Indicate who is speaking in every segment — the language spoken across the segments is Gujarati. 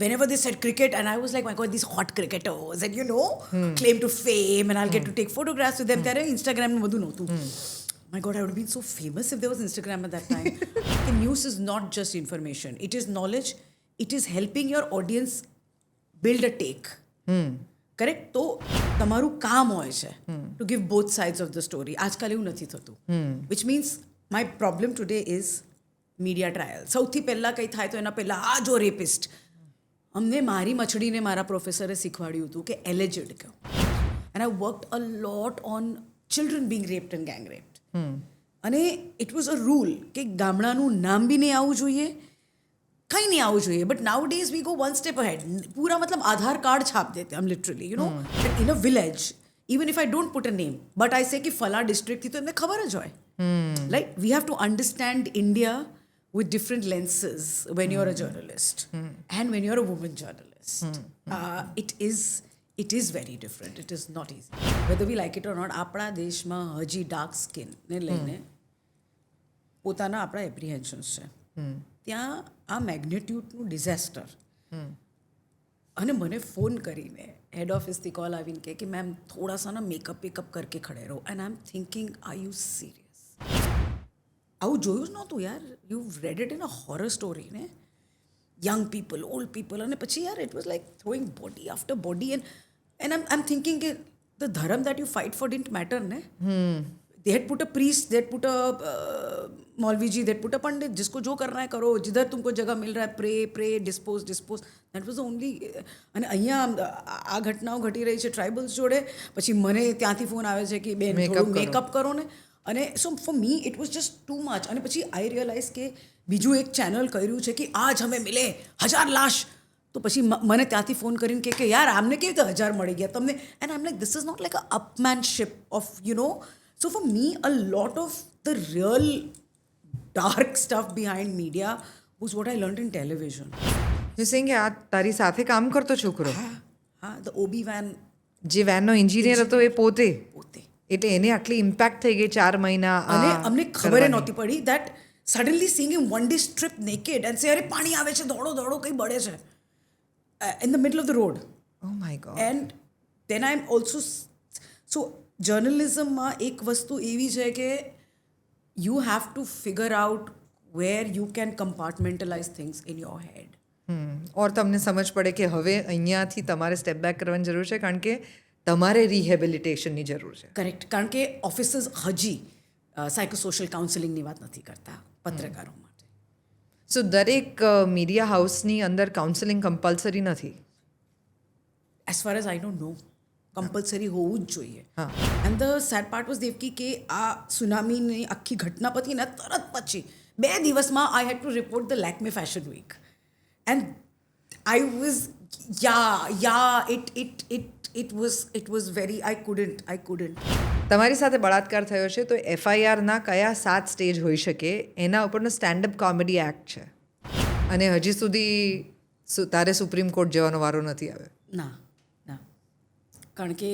Speaker 1: whenever they said cricket, and I was like, my God, these hot cricketers, and claim to fame, and I'll get to take photographs with them. ત્યારે Instagram નું બધું નહોતું. My God, I would have been so famous if there was Instagram at that time. The news is not just information. It is knowledge. It is helping your audience build a take. Correct? તો તમારું કામ હોય છે to give both sides of the story. આજકાલ એવું નથી થતું. Which means my problem today is media trial. સૌથી પહેલાં કંઈ થાય તો એના પહેલાં આ જો રેપિસ્ટ. અમને મારી મછડીને મારા પ્રોફેસરે શીખવાડ્યું હતું કે એલેજડ કહો. And I worked a lot on children being raped and gang raped. અને ઇટ વોઝ અ રૂલ કે ગામડાનું નામ બી નહીં આવવું જોઈએ, કંઈ નહીં આવવું જોઈએ. But nowadays we go one step ahead. પૂરા મતલબ આધાર કાર્ડ છાપ દેતે હમ literally, in a village. Even if I don't put a name, but I say કે ફલા ડિસ્ટ્રિક્ટથી તો એમને ખબર જ હોય. Like we have to understand India with different lenses when you're a journalist and when you're a woman journalist. It is very different. It is not easy. Whether we like it or not, આપણા દેશમાં હજી ડાર્ક સ્કિનને લઈને પોતાના આપણા એપ્રિહેન્શન્સ છે. ત્યાં આ મેગ્નેટ્યુડનું ડિઝાસ્ટર. અને મને ફોન કરીને હેડ ઓફિસથી કોલ આવીને કહે કે મેમ થોડા સા ના મેકઅપ કરકે ખડે રહો. And I am thinking, are you serious? આવું જોયું જ નહોતું યાર. You read it in a horror story ને, યંગ પીપલ, ઓલ્ડ પીપલ, અને પછી યાર it was like throwing body after body. And I am thinking કે the dharma that you fight for didn't matter ને. They had put a priest, they had put a Maulvi ji, they had put a pandit, जिसको जो करना है करो, जिधर तुमको जगह मिल रहा है, pray, dispose. That was the only. અને અહીંયા આ ઘટનાઓ ઘટી રહી છે ટ્રાઇબલ્સ જોડે. પછી મને ત્યાંથી ફોન આવે છે કે બેન થોડું મેકઅપ કરો ને. અને so for me it was just too much. અને પછી આઈ રિયલાઇઝ કે બીજું એક ચેનલ કર્યું છે કે આજ હમે મિલે 1000 લાશ. તો પછી મને ત્યાંથી ફોન કરીને કે યાર આમને કેવી રીતે 1000 મળી ગયા તમને? And I am like, this is not like a upmanship of So for me, a lot of the real dark stuff behind media was what I learned in television.
Speaker 2: You're saying કે આ તારી સાથે કામ કરતો છોકરો?
Speaker 1: હા, the OB van.
Speaker 2: જે વેનનો એન્જિનિયર હતો એ પોતે. એટલે એને આટલી ઇમ્પેક્ટ થઈ ગઈ 4 મહિના.
Speaker 1: અને અમને ખબર નહોતી પડી that suddenly seeing him one day strip naked and say, અરે પાણી આવે છે, દોડો કંઈ બળે છે, in the middle of the road.
Speaker 2: Oh my God.
Speaker 1: And then I'm also so જર્નલિઝમમાં એક વસ્તુ એવી છે કે you have to figure out where you can compartmentalise things in your head.
Speaker 2: Or તમને સમજ પડે કે હવે અહીંયાથી તમારે સ્ટેપ બેક કરવાની જરૂર છે, કારણ કે તમારે રિહેબિલિટેશનની જરૂર છે.
Speaker 1: કરેક્ટ. કારણ કે ઓફિસર્સ હજી સાયકોસોશિયલ કાઉન્સેલિંગની વાત નથી કરતા પત્રકારો માટે.
Speaker 2: સો દરેક મીડિયા હાઉસની અંદર કાઉન્સેલિંગ કમ્પલસરી નથી?
Speaker 1: As far as I don't know. Compulsory હોવું જ જોઈએ. And the sad part was Devaki કે આ સુનામીની આખી ઘટના પતીને તરત પછી 2 દિવસમાં I had to report the Lakme fashion week. And I was it was very I couldn't.
Speaker 2: તમારી સાથે બળાત્કાર થયો છે તો FIRના કયા 7 સ્ટેજ હોઈ શકે એના ઉપરનો સ્ટેન્ડઅપ કોમેડી એક્ટ છે, અને હજી સુધી તારે સુપ્રીમ કોર્ટ જવાનો વારો નથી આવ્યો?
Speaker 1: ના, કારણ કે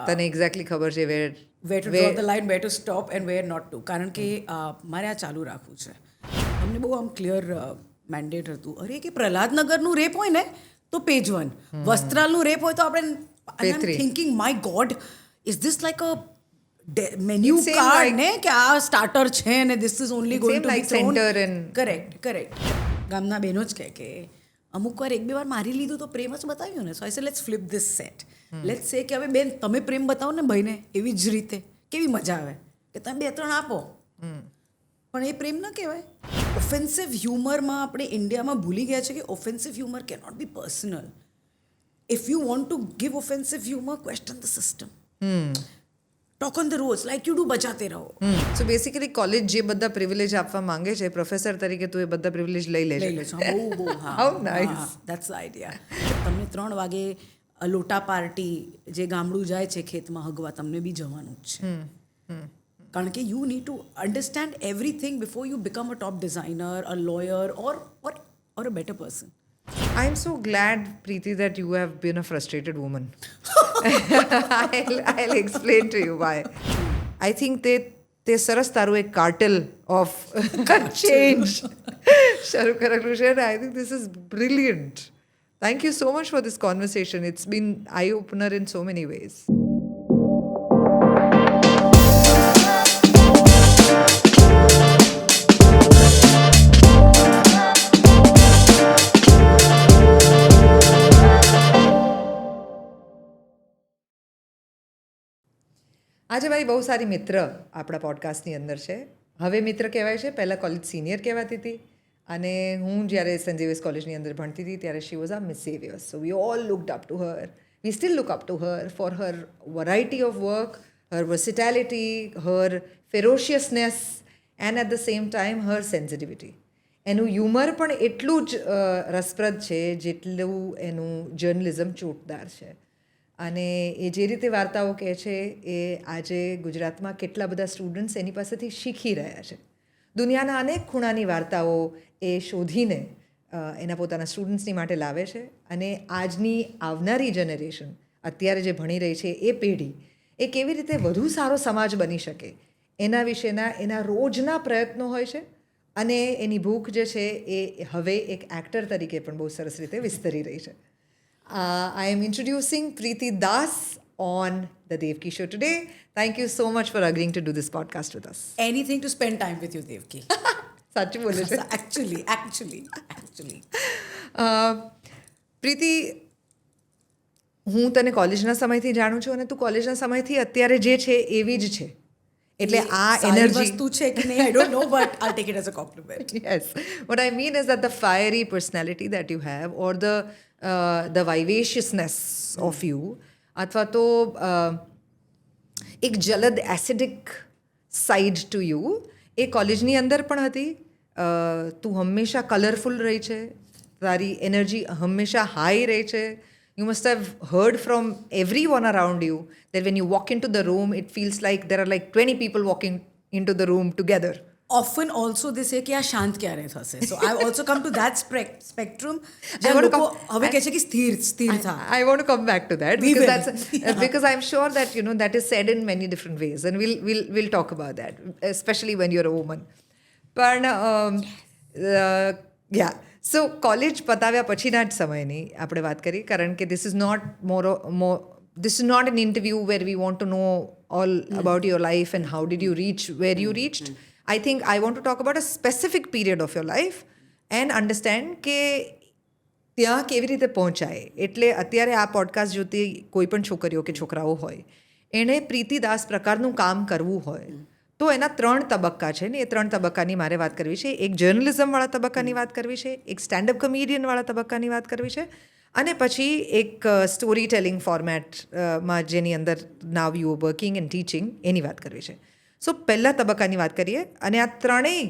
Speaker 2: તને એક્ઝેક્ટલી ખબર છે
Speaker 1: where to draw the line, where to stop and where not to. કારણ કે મારે આ ચાલુ રાખવું છે. અમને બહુ આમ ક્લિયર મેન્ડેટ હતું. અરે કે પ્રહલાદનગરનું રેપ હોય ને તો પેજ 1, વસ્ત્રાલનું રેપ હોય તો આપણે thinking my god, is this like a menu card ને કે આ સ્ટાર્ટર છે ને this is only going to be centre. Correct. ગામના બહેનો જ કે અમુક વાર 1-2 વાર મારી લીધું તો પ્રેમ જ બતાવ્યું ને. સો આઈ સે let's flip this set. Let's સે કે હવે બેન તમે પ્રેમ બતાવો ને ભાઈને એવી જ રીતે, કેવી મજા આવે કે તમે 2-3 આપો, પણ એ પ્રેમ ન કહેવાય. ઓફેન્સિવ હ્યુમરમાં આપણે ઇન્ડિયામાં ભૂલી ગયા છે કે offensive humour can not be personal. If you want to give offensive humour, question the system, talk on the rules, like you do, બચાતે રહો.
Speaker 2: સો બેસિકલી કોલેજ જે બધા પ્રિવિલેજ આપવા માંગે છે, પ્રોફેસર તરીકે તું એ બધા પ્રિવિલેજ લઈ લેજો.
Speaker 1: બહુ
Speaker 2: how nice.
Speaker 1: That's the idea. તમને 3 વાગે લોટા પાર્ટી જે ગામડું જાય છે ખેતમાં હગવા, તમને બી જવાનું જ છે. કારણ કે you need to understand everything before you become a top designer, a lawyer or a better person.
Speaker 2: I am so glad, Preeti, that you have been a frustrated woman. I'll explain to you why. I think તે સરસ તારું એક કાર્ટેલ ઓફ ચેન્જ શરૂ કરેલું છે, અને I think this is brilliant. Thank you so much for this conversation. It's been eye-opener in so many ways. આજે ભાઈ બહુ સારી મિત્ર આપણા પોડકાસ્ટની અંદર છે. હવે મિત્ર કહેવાય છે, પહેલાં કોલેજ સિનિયર કહેવાતી હતી. અને હું જ્યારે સેન્ટ ઝેવિયર્સ કોલેજની અંદર ભણતી હતી ત્યારે she was a miss Xavier's. So we all looked up to her. We still look up to her for her variety of work, her versatility, her ferociousness and at the same time her sensitivity. એનું હ્યુમર પણ એટલું જ રસપ્રદ છે જેટલું એનું જર્નલિઝમ ચોટદાર છે. અને એ જે રીતે વાર્તાઓ કહે છે એ આજે ગુજરાતમાં કેટલા બધા સ્ટુડન્ટ્સ એની પાસેથી શીખી રહ્યા છે. દુનિયાના અનેક ખૂણાની વાર્તાઓ એ શોધીને એના પોતાના સ્ટુડન્ટ્સની માટે લાવે છે. અને આજની આવનારી જનરેશન, અત્યારે જે ભણી રહી છે એ પેઢી, એ કેવી રીતે વધુ સારો સમાજ બની શકે એના વિશેના એના રોજના પ્રયત્નો હોય છે. અને એની ભૂખ જે છે એ હવે એક એક્ટર તરીકે પણ બહુ સરસ રીતે વિસ્તરી રહી છે. I am introducing Preeti Das on the Devki Show today. Thank you so much for agreeing to do this podcast with us.
Speaker 1: Anything to spend time with you, Devki.
Speaker 2: સાચું બોલે છે.
Speaker 1: actually.
Speaker 2: પ્રીતિ, હું તને કોલેજના સમયથી જાણું છું અને તું કોલેજના સમયથી અત્યારે જે છે એવી જ છે. એટલે આ એનર્જી
Speaker 1: વસ્તુ છે કે નહીં, I don't know, but I'll take it as a compliment.
Speaker 2: Yes. What I mean is that the fiery personality that you have, or the vivaciousness of you, અથવા તો એક જલદ એસિડિક સાઇડ ટુ યુ, એ કોલેજની અંદર પણ હતી. તું હંમેશા કલરફુલ રહી છે, તારી એનર્જી હંમેશા હાઈ રહી છે. You must have heard from everyone around you that when you walk into the room, it feels like there are like 20 people walking into the room together.
Speaker 1: Often also they say કે આ શાંત ક્યારે થશે. So I've also come to that spectrum. જ્યાં લોકો હવે કહે છે કે સ્થિર થા.
Speaker 2: I want to come back to that because I'm sure that that is said in many different ways, and we'll talk about that, especially when you're a woman. પણ yeah. સો કોલેજ પતાવ્યા પછીના જ સમયની આપણે વાત કરીએ, કારણ કે this is not an interview where we want to know all about your life and how did you reach where you reached. I think I want to talk about a specific period of your life and understand કે ત્યાં કેવી રીતે પહોંચાય. એટલે અત્યારે આ પોડકાસ્ટ જોતી કોઈ પણ છોકરીઓ કે છોકરાઓ હોય, એણે પ્રીતિ દાસ પ્રકારનું કામ કરવું હોય તો એના 3 તબક્કા છે ને. એ 3 તબક્કાની મારે વાત કરવી છે. એક જર્નલિઝમવાળા તબક્કાની વાત કરવી છે, એક સ્ટેન્ડઅપ કોમેડિયનવાળા તબક્કાની વાત કરવી છે, અને પછી એક સ્ટોરી ટેલિંગ ફોર્મેટમાં જેની અંદર now you are working and teaching એની વાત કરવી છે. સો પહેલા તબક્કાની વાત કરીએ. અને આ ત્રણેય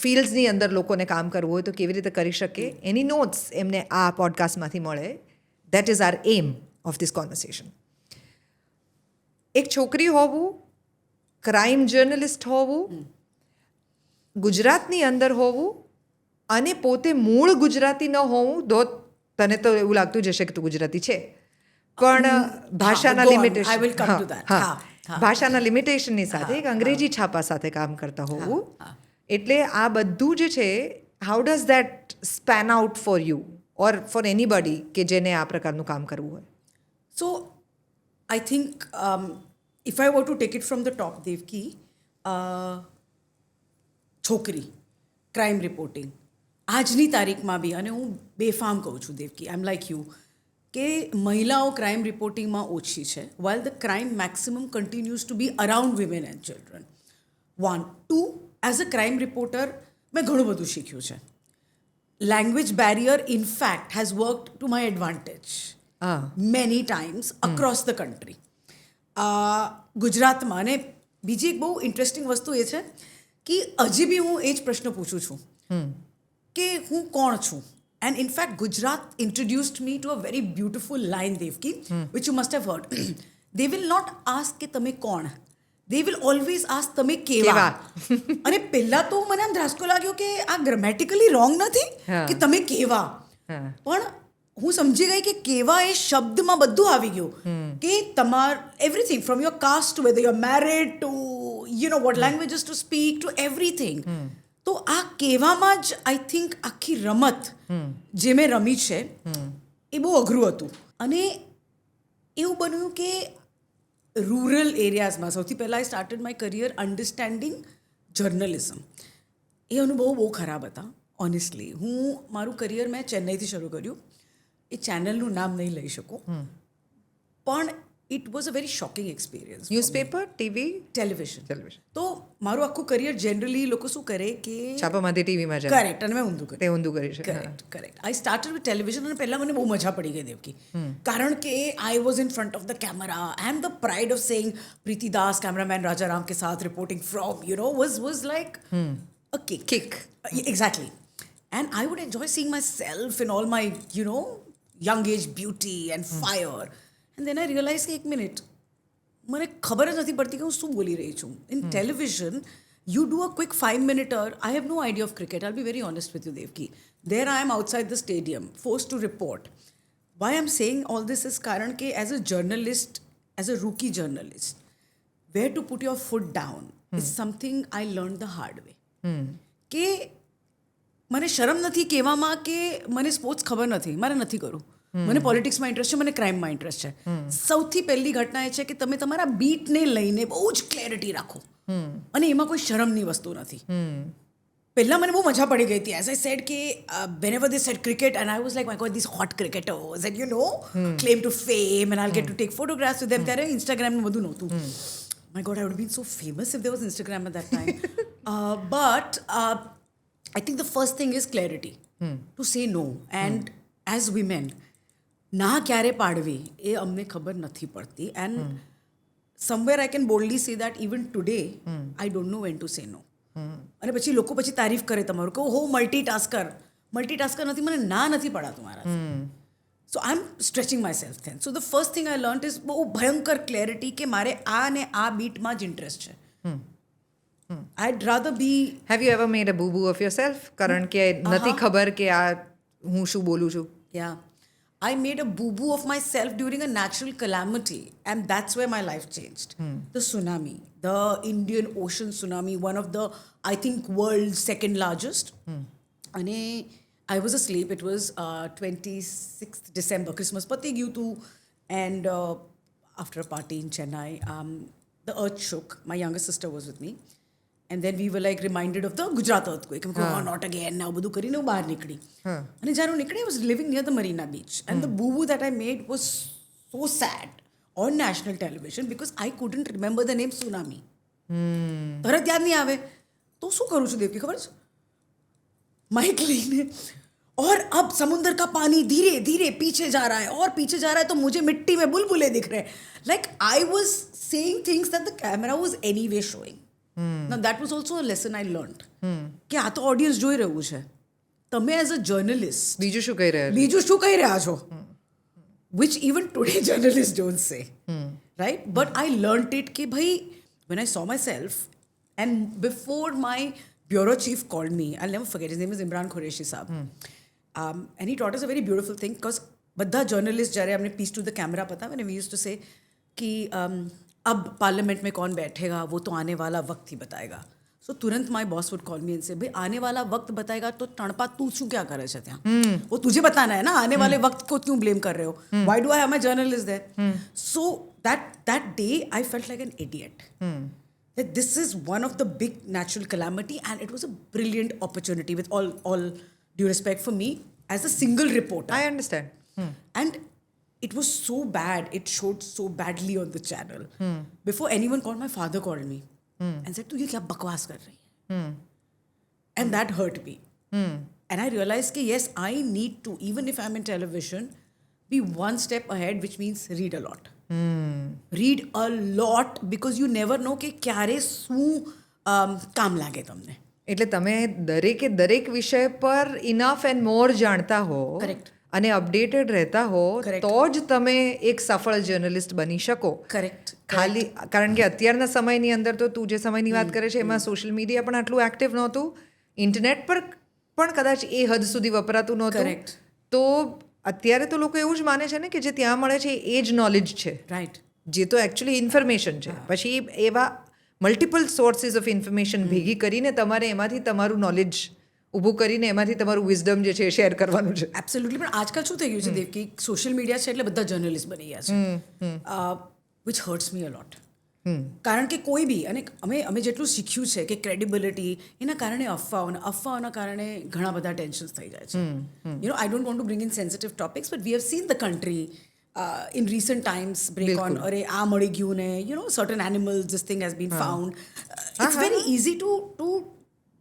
Speaker 2: ફિલ્ડ્સની અંદર લોકોને કામ કરવું હોય તો કેવી રીતે કરી શકે એની નોટ્સ એમને આ પોડકાસ્ટમાંથી મળે. That is our aim of this conversation. એક છોકરી હોવું, ક્રાઇમ જર્નલિસ્ટ હોવું, ગુજરાતની અંદર હોવું, અને પોતે મૂળ ગુજરાતી ન હોવું. દો તને તો એવું લાગતું જ હશે કે તું ગુજરાતી છે, પણ ભાષાના લિમિટેશનની સાથે એક અંગ્રેજી છાપા સાથે કામ કરતા હોવું. એટલે આ બધું જે છે, how does that span out for you or for anybody કે જેને આ પ્રકારનું કામ કરવું હોય?
Speaker 1: So I think if I were to take it from the top, Devki, છોકરી, ક્રાઇમ રિપોર્ટિંગ આજની તારીખમાં બી, અને હું બેફામ કહું છું Devaki, I am like you, કે મહિલાઓ ક્રાઇમ રિપોર્ટિંગમાં ઓછી છે, while the crime maximum continues to be around women and children. 1. 2, as a crime reporter મેં ઘણું બધું શીખ્યું છે. Language barrier in fact has worked to my advantage many times across the country. ગુજરાતમાં. અને બીજી એક બહુ ઇન્ટરેસ્ટિંગ વસ્તુ એ છે કે હજી બી હું એ જ પ્રશ્ન પૂછું છું કે હું કોણ છું. And in fact, Gujarat introduced me to a very beautiful line, Devki, which you must have heard. They will not ask કે તમે કોણ, they will always ask તમે કેવા. અને પહેલા તો મને આમ ધ્રાસકો લાગ્યો કે આ ગ્રામેટિકલી રોંગ નથી કે તમે કેવા, પણ હું સમજી ગઈ કે કેવા એ શબ્દમાં બધું આવી ગયું કે everything from your caste to whether you're married to what languages to speak to everything. તો આ કહેવામાં જ આઈ થિંક આખી રમત જે મેં રમી છે એ બહુ અઘરું હતું. અને એવું બન્યું કે રૂરલ એરિયાઝમાં સૌથી પહેલાં I started my career understanding journalism. એ અનુભવ બહુ ખરાબ હતા ઓનેસ્ટલી. હું મારું કરિયર મેં ચેન્નઈથી શરૂ કર્યું. એ ચેનલનું નામ નહીં લઈ શકું, પણ it was a very shocking experience.
Speaker 2: Newspaper, TV,
Speaker 1: television.
Speaker 2: Television.
Speaker 1: તો મારું આખું કરિયર જનરલી લોકો શું કરે કે
Speaker 2: છાપામાંથી ટીવીમાં જાય.
Speaker 1: કરેક્ટ, અને મેં ઊંધું કર્યું.
Speaker 2: તે ઊંધું કરી છે.
Speaker 1: Correct. I started with television અને પહેલાં મને બહુ મજા પડી ગઈ દેવકી, કારણ કે I was in front of the camera and the pride of saying Preeti Das cameraman Raja Ram के साथ reporting from was like a kick. Exactly. And I would enjoy seeing myself in all my young age beauty and fire. And then I realized કે એક મિનિટ, મને ખબર જ નથી પડતી કે હું શું બોલી રહી છું. In television you do a quick 5-minute. I have no idea of cricket. I'll be very honest with you, Devki. There I am outside the stadium, forced to report. Why I'm saying all this is karan ke as a journalist, as a rookie journalist, where to put your foot down is something I learned the hard way. કે મને શરમ નથી કહેવામાં કે મને સ્પોર્ટ્સ ખબર નથી, મારે નથી કરવું. મને પોલિટિક્સમાં ઇન્ટરેસ્ટ છે, મને ક્રાઇમમાં ઇન્ટરેસ્ટ છે. સૌથી પહેલી ઘટના એ છે કે તમે તમારા બીટને લઈને બહુ જ ક્લેરિટી રાખો, અને એમાં કોઈ શરમની વસ્તુ નથી. પહેલાં મને બહુ મજા પડી ગઈ હતી. એઝ આઈ સેડ કે whenever they said cricket and I was like, my God, these hot cricketers and claim to fame and I'll get to take photographs with them. ત્યારે ઇન્સ્ટાગ્રામનું બધું નહોતું. My God, I would have been so famous if there was Instagram at that time. But I think the first thing is clarity. To say no. And as women, ના ક્યારે પાડવી એ અમને ખબર નથી પડતી. And somewhere I can boldly say that even today I don't know when to say no. અને પછી લોકો પછી તારીફ કરે તમારું કે હો મલ્ટીટાસ્કર નથી, મને ના નથી પડાતું મારાથી. So I am stretching myself then. So the first thing I learn is બહુ ભયંકર ક્લેરિટી કે મારે આ ને આ બીટમાં જ ઇન્ટરેસ્ટ છે. I'd rather be.
Speaker 2: Have you ever made a boo boo of yourself? કારણ કે નથી ખબર કે આ હું શું બોલું છું.
Speaker 1: યા, I made a boo-boo of myself during a natural calamity, and that's where my life changed. The tsunami, the Indian Ocean tsunami, one of the, I think, world's second largest. And I was asleep. It was 26th December. Christmas pati gyu tu, and after a party in Chennai, the earth shook. My younger sister was with me. And then we were like reminded of the Gujarat earthquake. Not again. Now બધું કરીને હું બહાર નીકળી. અને જ્યારે હું નીકળી, I was living near the Marina Beach. And the boo-boo that I made was so sad on national television because I couldn't remember the name tsunami. તરત યાદ નહીં આવે તો શું કરું છું દેવકી ખબર છે? માઇક લઈને और अब समुद्र का पानी धीरे धीरे पीछे जा रहा है और पीछे जा रहा है तो मुझे मिट्टी में बुलबुले दिख रहे हैं. Like I was saying things that the camera was anyway showing. Now that was also a lesson I learned. કે આ તો ઓડિયન્સ જોઈ રહ્યું છે, તમે એઝ અ જર્નલિસ્ટ
Speaker 2: બીજું શું કહી રહ્યા
Speaker 1: છો, which even today journalists don't say. Right? But I learned it કે ભાઈ, when I saw myself, and before my bureau chief called me, I'll never forget, his name is Imran Qureshi Saab. And he taught us a very beautiful thing because બધા journalists જ્યારે हमने piece to the camera पता मैंने we used to say कि अब पार्लियामेंट में कौन बैठेगा वो तो आने वाला वक्त ही बताएगा. सो तुरंत my boss would call me and से भाई आने वाला वक्त बताएगा तो टणपा तू શું क्या કરે છે ત્યાં? वो तुझे बताना है ना, आने वाले वक्त को क्यों ब्लेम कर रहे हो? Why do I have my journalist there? So that day I felt like an idiot. That this is one of the big natural calamity and it was a brilliant opportunity with all due respect for me as a single reporter.
Speaker 2: I understand.
Speaker 1: And it was so bad, it showed so badly on the channel. Before anyone called, my father called me and said, "Tu ye kya bakwas kar rahi hai?" And that hurt me. And I realized that yes, I need to, even if I'm in television, be one step ahead, which means read a lot. Read a lot because you never know કે ક્યારે શું કામ લાગે તમને.
Speaker 2: એટલે તમે દરેક વિષય પર ઇનફ એન્ડ મોર જાણતા હો.
Speaker 1: Correct.
Speaker 2: અને અપડેટેડ રહેતા હો તો જ તમે એક સફળ જર્નલિસ્ટ બની શકો.
Speaker 1: કરેક્ટ.
Speaker 2: ખાલી કારણ કે અત્યારના સમયની અંદર તો તું જે સમયની વાત કરે છે એમાં સોશિયલ મીડિયા પણ આટલું એક્ટિવ નહોતું, ઇન્ટરનેટ પર પણ કદાચ એ હદ સુધી વપરાતું નહોતું. તો અત્યારે તો લોકો એવું જ માને છે ને કે જે ત્યાં મળે છે એ જ નોલેજ છે.
Speaker 1: રાઈટ.
Speaker 2: જે તો એકચ્યુઅલી ઇન્ફોર્મેશન છે. પછી એવા મલ્ટિપલ સોર્સિસ ઓફ ઇન્ફોર્મેશન ભેગી કરીને તમારે એમાંથી તમારું નોલેજ ઊભું કરીને એમાંથી તમારું વિઝડમ જે છે એ શેર કરવાનું છે.
Speaker 1: એબ્સોલ્યુટલી. પણ આજકાલ શું થઈ ગયું છે દેવકી, સોશિયલ મીડિયા છે એટલે બધા જર્નલિસ્ટ બની ગયા છે, વિચ હર્ટ્સ મી અ લોટ. કારણ કે કોઈ બી, અને અમે જેટલું શીખ્યું છે કે ક્રેડિબિલિટી, એના કારણે અફવાઓના કારણે ઘણા બધા ટેન્શન્સ થઈ જાય છે. I don't want to bring in sensitive topics, but we have seen the country in recent times break on, અરે આ મળી ગયું ને certain animals, this thing has been found. It's very easy to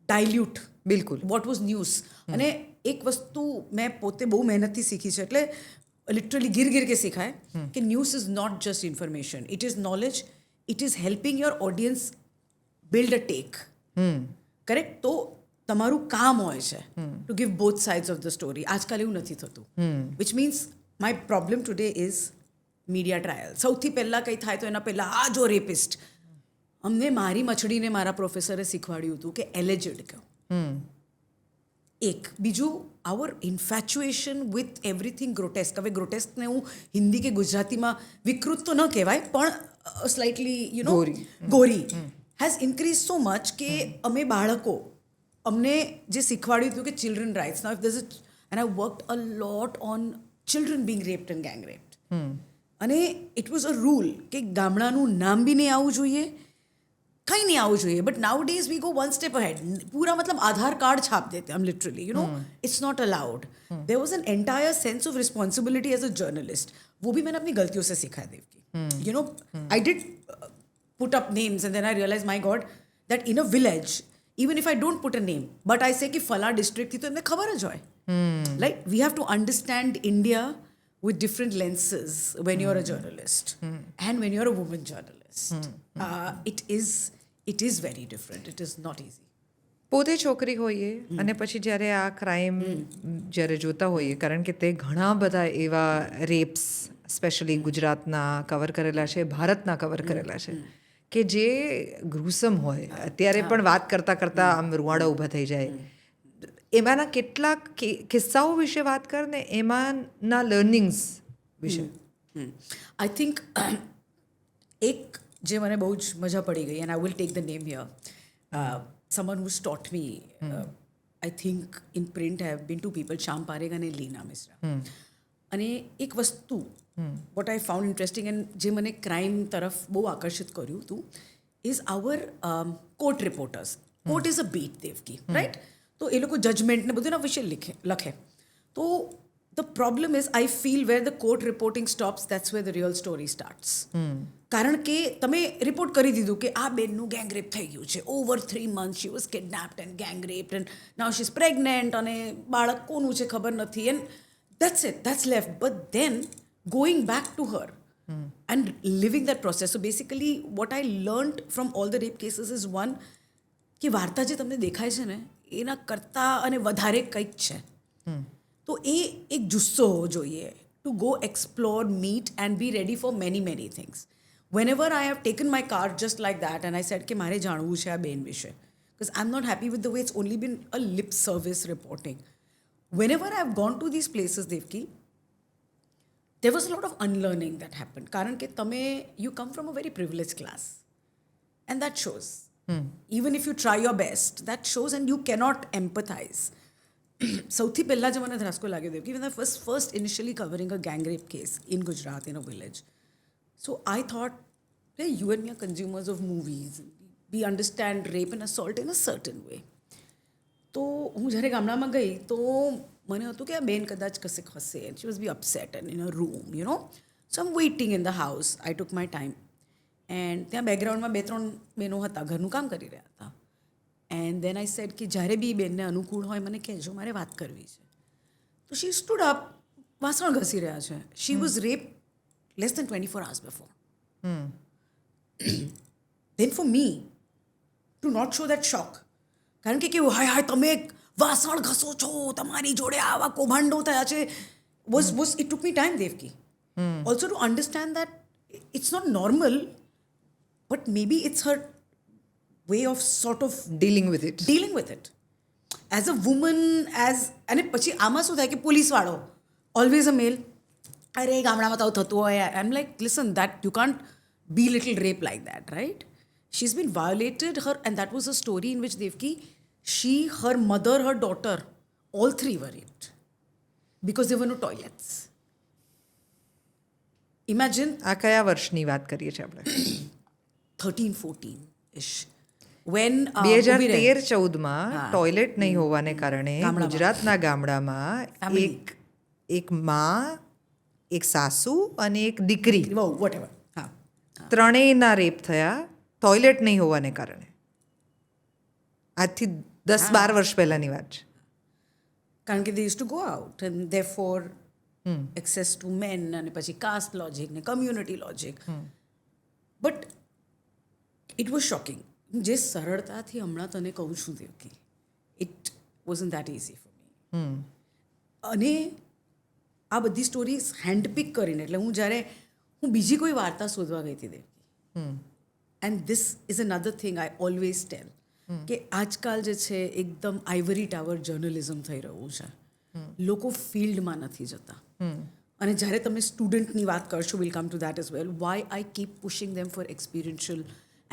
Speaker 1: dilute
Speaker 2: બિલકુલ
Speaker 1: વોટ વોઝ ન્યૂઝ. અને એક વસ્તુ મેં પોતે બહુ મહેનતથી શીખી છે, એટલે લિટરલી ગીર કે શીખાય કે news is not just information, it is knowledge, it is helping your audience build a take. Correct? તો તમારું કામ હોય છે to give both sides of the story. આજકાલ એવું નથી થતું, which means my problem today is media trial. સૌથી પહેલાં કંઈ થાય તો એના પહેલાં આ જો રેપિસ્ટ. અમને મારી મછડીને મારા પ્રોફેસરે શીખવાડ્યું હતું કે એલેજડ કહો. એક બીજું, આવર ઇન્ફેચ્યુએશન વિથ એવરીથિંગ ગ્રોટેસ્ક. હવે ગ્રોટેસ્કને હું હિન્દી કે ગુજરાતીમાં વિકૃત તો ન કહેવાય, પણ slightly Gori has increase so much કે અમે બાળકો, અમને જે શીખવાડ્યું હતું કે children rights, now if there is and I worked a lot on children being raped and gang raped. અને ઇટ વોઝ અ રૂલ કે ગામડાનું નામ બી નહીં આવવું જોઈએ, કંઈ નહીં આવવું જોઈએ. But nowadays we go one step ahead. પૂરા मतलब आधार कार्ड छाप देते हम literally, it's not allowed. There was an entire sense of responsibility as a journalist. वो भी मैंने अपनी गलतियों से सीखा है Devaki. I did put up names and then I realized, my God, that in a village, even if I don't put a name, but I say कि फला district थी तो इन्हें खबर है. Like we have to understand India with different lenses when you're a journalist and when you're a woman journalist. It is very different. It is not easy.
Speaker 2: પોતે છોકરી હોઈએ અને પછી જ્યારે આ ક્રાઇમ જ્યારે જોતા હોઈએ, કારણ કે તે ઘણા બધા એવા રેપ્સ સ્પેશિયલી ગુજરાતના કવર કરેલા છે, ભારતના કવર કરેલા છે, કે જે ગ્રુસમ હોય. અત્યારે પણ વાત કરતાં કરતાં આમ રૂવાડા ઊભા થઈ જાય. એમાંના કેટલાક કિસ્સાઓ વિશે વાત કર ને એમાંના લર્નિંગ્સ વિશે.
Speaker 1: આઈ થિંક એક જે મને બહુ જ મજા પડી ગઈ, and I will take the name here, someone who's taught me, I think in print I have been to people, Shyam Parekh and Leena Misra. અને એક વસ્તુ what I found interesting and જે મને ક્રાઇમ તરફ બહુ આકર્ષિત કર્યું હતું is our court reporters. Court is a beat, Devaki, right? તો એ લોકો જજમેન્ટ ને બધું એના વિશે લખે. તો the problem is I feel where the court reporting stops, that's where the real story starts. કારણ કે તમે રિપોર્ટ કરી દીધું કે આ બેનનું ગેંગ રેપ થઈ ગયું છે, over 3 months she was kidnapped and gang raped and now she's pregnant, અને બાળક કોનું છે ખબર નથી, and that's it, that's left. But then going back to her and living that process. So basically what I learned from all the rape cases is one, કે વાર્તા જે તમને દેખાય છે ને એના કરતાં અને વધારે કંઈક છે. તો એ એક જુસ્સો હોવો જોઈએ to go explore, meet and be ready for many things. Whenever I have taken my card just like that and I said કે મારે જાણવું છે આ બેન વિશે, because I'm not happy with the way it's only been a lip service reporting. Whenever I've gone to these places, Devki, there was a lot of unlearning that happened. કારણ કે you come from a very privileged class and that shows. Even if you try your best, that shows and you cannot empathize. સૌથી પહેલાં જે મને ધ્રાસકો લાગ્યો Devaki, when I was first initially covering a gang rape case in Gujarat in a village. So I thought, hey, you and me are consumers of movies. We understand rape and assault in a certain way. તો હું જ્યારે ગામડામાં ગઈ તો મને હતું કે આ બેન કદાચ કશે હશે, and she was be upset and in a room, So I'm waiting in the house. I took my time. And ત્યાં બેકગ્રાઉન્ડમાં 2-3 બહેનો હતા, ઘરનું કામ કરી રહ્યા હતા. And then I said કે જ્યારે બી બેનને અનુકૂળ હોય મને કહેજો, મારે વાત કરવી છે. તો she stood up, વાસણ ઘસી રહ્યા છે. She was raped less than 24 hours before. Then for me to not show that shock, કારણ કે કેવું હાય તમે વાસણ ઘસો છો, તમારી જોડે આવા કૌભાંડો થયા છે, was it took me time, Devki. Also to understand that it's not normal, but maybe it's her way of sort of
Speaker 2: dealing with it.
Speaker 1: As a woman, અને પછી આમાં શું થાય કે પોલીસવાળો always a male, અરે ગામડામાં તો થતું હોય. I'm like, listen, that you can't belittle rape like that, right? she's been violated her, and that was a story in which Devki, she, her mother, her daughter, all three were raped because there were no toilets. Imagine
Speaker 2: આ કયા વર્ષની વાત કરીએ છીએ આપણે
Speaker 1: 13-14 ish when
Speaker 2: 2013-14માં ટોયલેટ નહીં હોવાને કારણે ગુજરાતના ગામડામાં એક મા, એક સાસુ અને એક દીકરી
Speaker 1: whatever હા
Speaker 2: ત્રણેયના રેપ થયા ટોયલેટ નહીં હોવાને કારણે. આજથી 10-12 વર્ષ પહેલાની વાત છે.
Speaker 1: કારણ કે they used to go out and therefore access to men અને પછી caste logic ને community logic. But it was shocking. જે સરળતાથી હમણાં તને કહું છું Devaki, it wasn't that easy for me. અને આ બધી સ્ટોરીઝ હેન્ડપિક કરીને, એટલે હું બીજી કોઈ વાર્તા શોધવા ગઈ હતી Devki. And this is another thing I always tell કે આજકાલ જે છે એકદમ આઇવરી ટાવર જર્નલિઝમ થઈ રહ્યું છે. લોકો ફિલ્ડમાં નથી જતા. અને જ્યારે તમે સ્ટુડન્ટની વાત કરશો, will come to that as well, why I keep pushing them for experiential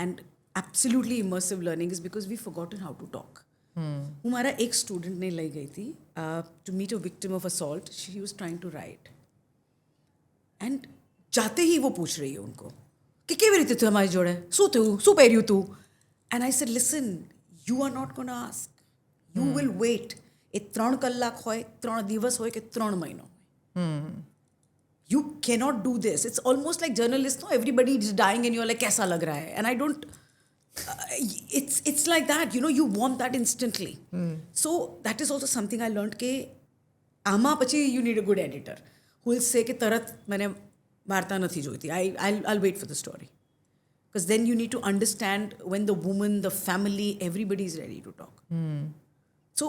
Speaker 1: and absolutely immersive learning is because we forgotten how to talk. હું મારા એક સ્ટુડન્ટને લઈ ગઈ હતી to meet a victim of assault. She was trying to write and जाते ही वो पूछ रही है उनको कि કેવી રીતે થયું અમારી જોડે, શું થયું, શું પહેર્યું તું. And I said listen, you are not gonna ask, you will wait. એ 3 કલાક હોય, 3 દિવસ હોય કે 3 મહિનો હોય. You cannot do this. It's almost like journalists, no, everybody is dying and you're like, कैसा लग रहा है? And I don't, it's like that, you know, you want that instantly. So that is also something I learned કે આમાં પછી you need a good editor who will say કે તરત મને વાર્તા નથી જોઈતી. I'll wait for the story. Because then you need to understand when the woman, the family, everybody is ready to talk. So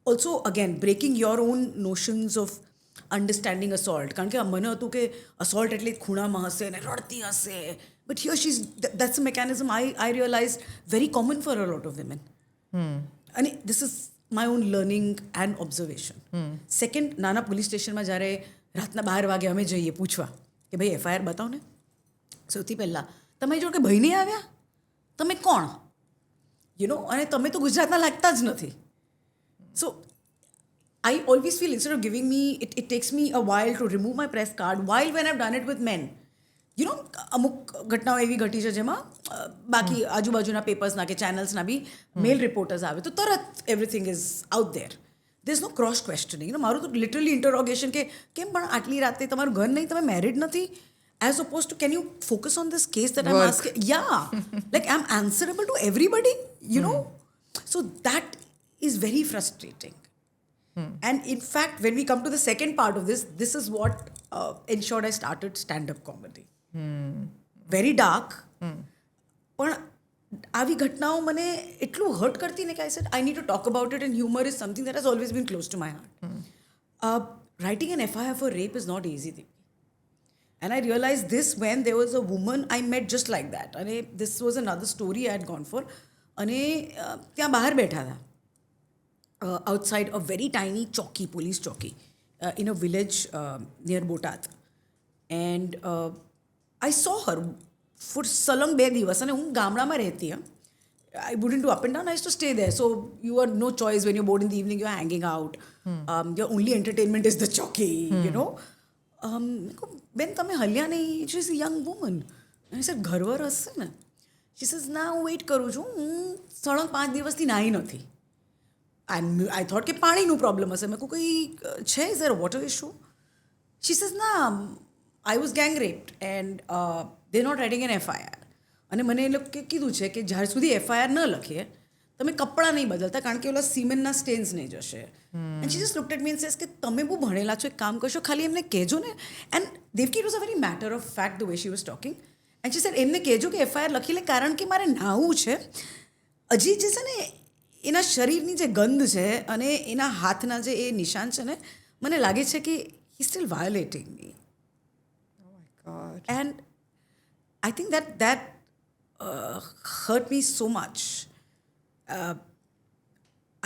Speaker 1: also again, breaking your own notions of understanding assault. કારણ કે મને હતું કે assault એટલે ખૂણામાં હશે અને રડતી હશે. But here that's a mechanism I realized very common for a lot of women. And this is my own learning and observation. Second, નાના પોલીસ સ્ટેશનમાં જ્યારે રાતના 12 વાગે અમે જઈએ પૂછવા કે ભાઈ FIR બતાવો ને, સૌથી પહેલાં તમારી જોડે કે ભાઈ નહીં આવ્યા, તમે કોણ, યુ નો, અને તમે તો ગુજરાતના લાગતા જ નથી. So I always feel instead of giving me, it takes me a while to remove my press card, while when I've done it with men, you know, અમુક ઘટનાઓ એવી ઘટી છે જેમાં બાકી આજુબાજુના પેપર્સના કે ચેનલ્સના બી મેલ રિપોર્ટર્સ આવે તો તરત everything is out there. There is no cross questioning. મારું તો લિટરલી ઇન્ટરોગેશન કે કેમ પણ આટલી રાતે તમારું ઘર નહીં, તમે મેરિડ નથી, as opposed to can you focus on this case that I'm asking? Yeah, like I'm answerable to everybody, you know. So that is very frustrating. And in fact, when we come to the second part of this is what ensured I started stand-up comedy. Very dark. પણ આવી ઘટનાઓ મને એટલું હર્ટ કરતી ને કે I said I need to talk about it, and humor is something that has always been close to my heart. Writing an FIR for rape is not easy thing. And I realized this when there was a woman I met just like that. And this was another story I had gone for. અને ત્યાં બહાર બેઠા હતા outside a very tiny chowki, police chowki, in a village near Botat. And I saw her for સલંગ 2 દિવસ. અને હું ગામડામાં રહેતી. I wouldn't do up and down. I used to stay there. So you had no choice. When you're bored in the evening, you're hanging out. Your only entertainment is the chowki, you know. બેન તમે હલ્યા નહીં? She's a young woman. And I said, ઘરવર હશે ને? She says, ના, હું વેઇટ કરું છું, હું સળંગ 5 દિવસથી નાહી નથી. I thought કે પાણીનું પ્રોબ્લેમ હશે. મેં કહું કંઈ છે, is there a water issue? She says, ના, I was gang raped and they're not writing an FIR. અને મને એ લોકોએ કીધું છે કે જ્યાર સુધી FIR ન લખીએ તમે કપડાં નહીં બદલતા, કારણ કે ઓલા સિમેન્ટના સ્ટેન્સ નહીં જશે. And she just looked at me and says કે તમે બહુ ભણેલા છો, એક કામ કરશો, ખાલી એમને કહેજો ને. And Devaki, it was a very matter of fact the way she was talking. And she said એમને કહેજો કે FIR લખી લે, કારણ કે મારે નાહવું છે. હજી જે છે ને એના શરીરની જે ગંધ છે અને એના હાથના જે એ નિશાન છે ને, મને લાગે છે કે he still violating me. And I think that hurt me so much.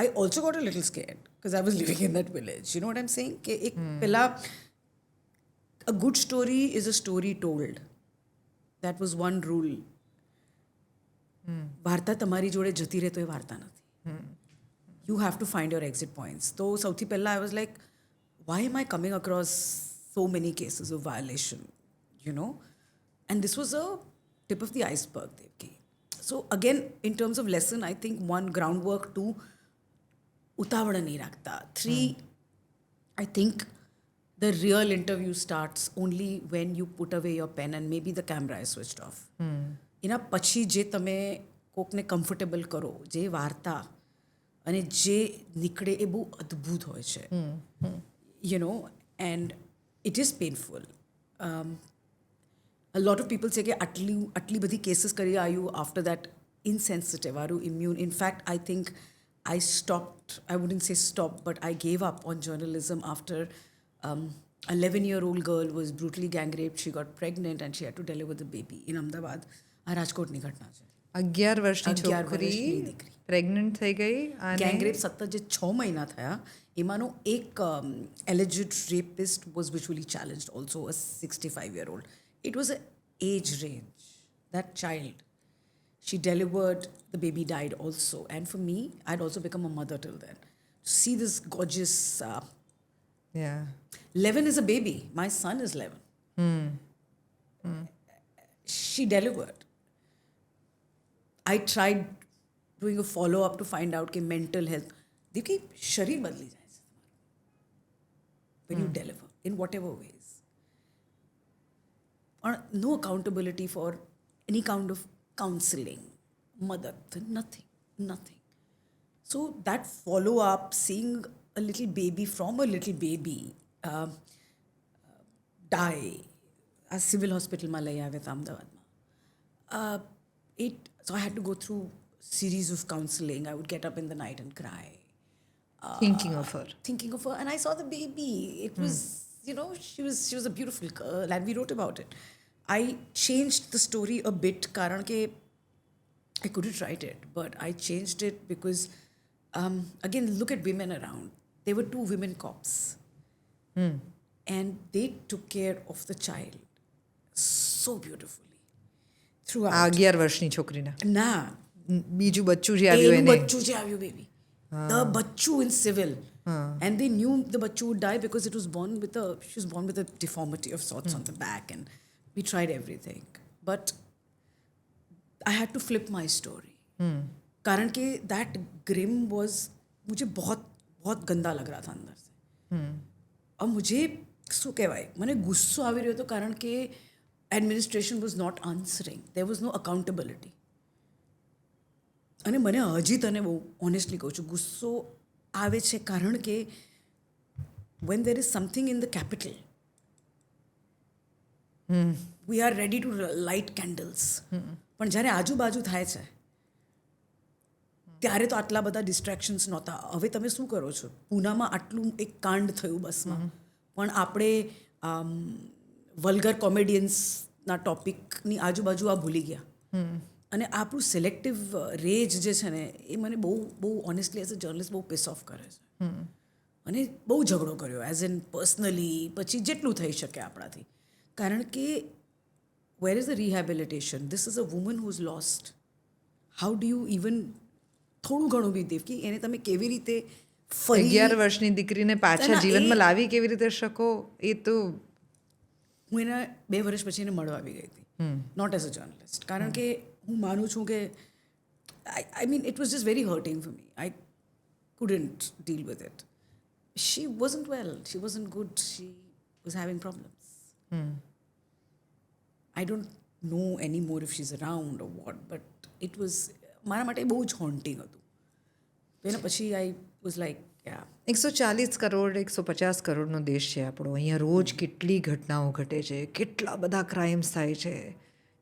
Speaker 1: I also got a little scared because I was living in that village. You know what I'm saying? કે એક પેલા a good story is a story told. That was one rule. વાર્તા તમારી જોડે જતી રહે તો એ વાર્તા નથી. You have to find your exit points. તો સૌથી પહેલાં I was like why am I coming across so many cases of violation, you know, and this was a tip of the iceberg, Devki. So again in terms of lesson I think 1 ground work, 2 ઉતાવળ નહીં રાખતા, 3 I think the real interview starts only when you put away your pen and maybe the camera is switched off. એના પછી જે તમે કોકને કમ્ફર્ટેબલ કરો, જે વાર્તા અને જે નીકળે એ બહુ અદ્ભુત હોય છે, you know, and it is painful. A lot of people say કે આટલી બધી કેસીસ કરી, are you after that insensitive, are you immune? In fact, I think I stopped, I wouldn't say stopped, but I gave up on journalism after 11-year-old girl was brutally gang raped. She got pregnant and she had to deliver the baby in Ahmedabad. આ રાજકોટની ઘટના છે.
Speaker 2: 11 વર્ષની
Speaker 1: 11
Speaker 2: છોકરી
Speaker 1: વર્ષની દીકરી
Speaker 2: પ્રેગ્નન્ટ થઈ ગઈ અને
Speaker 1: ગેંગ રેપ સતત જે 6 મહિના થયા એમાંનો એક alleged rapist was visually challenged, also a 65-year-old. It was an age range. That child, she delivered, the baby died also. And for me, I'd also become a mother till then. To see this gorgeous,
Speaker 2: yeah.
Speaker 1: 11 is a baby. My son is 11. She delivered. I tried doing a follow-up to find out कि mental health. देखिए शरीर बदली जाए when you deliver in whatever ways. Or no accountability for any kind of counseling, madad, nothing. So that follow-up, seeing a little baby from a little baby die, a civil hospital માં લઈ આવ્યા હતા અમદાવાદમાં. So I had to go through series of counseling. I would get up in the night and cry.
Speaker 2: Thinking of her.
Speaker 1: And I saw the baby. It was, you know, she was a beautiful girl and we wrote about it. I changed the story a bit karan ke I couldn't write it, but I changed it because again, look at women around. There were 2 women cops and they took care of the child so beautifully throughout.
Speaker 2: 11 વર્ષની છોકરીને
Speaker 1: ના
Speaker 2: બીજું બચ્ચું જે આવ્યું
Speaker 1: એનું
Speaker 2: એને
Speaker 1: બચ્ચું જે આવ્યું baby. The bachchu in civil. And they knew the bachchu would die because she was born with a deformity of sorts on the back, and we tried everything. But I had to flip my story. कारण कि that grim was, मुझे बहुत बहुत गंदा लग रहा था अंदर से. और मुझे શું કહેવાય, મને ગુસ્સો આવી રહ્યો હતો કારણ કે administration was not answering. There was no accountability. અને મને હજી તને બહુ ઓનેસ્ટલી કહું છું, ગુસ્સો આવે છે કારણ કે when there is something in the capital, we are ready to light candles. પણ જ્યારે આજુબાજુ થાય છે ત્યારે તો આટલા બધા ડિસ્ટ્રેક્શન્સ નહોતા. હવે તમે શું કરો છો, પૂનામાં આટલું એક કાંડ થયું બસમાં, પણ આપણે વલ્ગર કોમેડિયન્સના ટોપિકની આજુબાજુ આ ભૂલી ગયા. અને આપણું સિલેક્ટિવ રેજ જે છે ને એ મને બહુ બહુ ઓનેસ્ટલી એઝ અ જર્નલિસ્ટ બહુ પીસ ઓફ કરે છે. અને બહુ ઝઘડો કર્યો એઝ એન પર્સનલી, પછી જેટલું થઈ શકે આપણાથી. કારણ કે where is the rehabilitation? This is a woman who's lost. How do you even થોડું ઘણું બી દેવકી એને તમે કેવી રીતે ફરી
Speaker 2: 11 વર્ષની દીકરીને પાછા જીવનમાં લાવી કેવી રીતે શકો, એ તો
Speaker 1: હું એના 2 વર્ષ પછી એને મળવા આવી ગઈ હતી, નોટ એઝ અ જર્નલિસ્ટ. કારણ કે હું માનું છું કે I mean it was just very hurting for me. I couldn't deal with it. She wasn't well. She wasn't good. She was having problems. I don't know anymore if she's around or what, but it was મારા માટે બહુ જ હોન્ટિંગ હતું. તો એના પછી I was like, yeah.
Speaker 2: 140 crore 150 કરોડનો દેશ છે આપણો. અહીંયા રોજ કેટલી ઘટનાઓ ઘટે છે, કેટલા બધા ક્રાઇમ્સ થાય છે.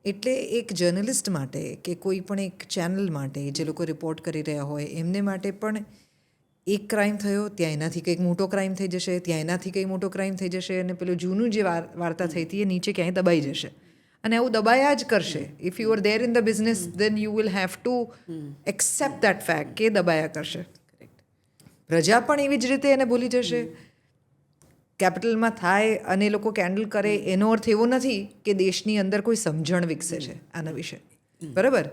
Speaker 2: એટલે એક જર્નલિસ્ટ માટે કે કોઈ પણ એક ચેનલ માટે જે લોકો રિપોર્ટ કરી રહ્યા હોય એમને માટે પણ એક ક્રાઇમ થયો, ત્યાં એનાથી કંઈક મોટો ક્રાઇમ થઈ જશે, ત્યાં એનાથી કંઈક મોટો ક્રાઇમ થઈ જશે, અને પેલું જૂનું જે વાર્તા થઈ હતી એ નીચે ક્યાંય દબાઈ જશે. અને આવું દબાયા જ કરશે. If you are there in the business then you will have to accept that fact કે દબાયા કરશે. પ્રજા પણ એવી જ રીતે એને ભૂલી જશે. કેપિટલમાં થાય અને એ લોકો કેન્ડલ કરે એનો અર્થ એવો નથી કે દેશની અંદર કોઈ સમજણ વિકસે છે આના વિશે. બરાબર?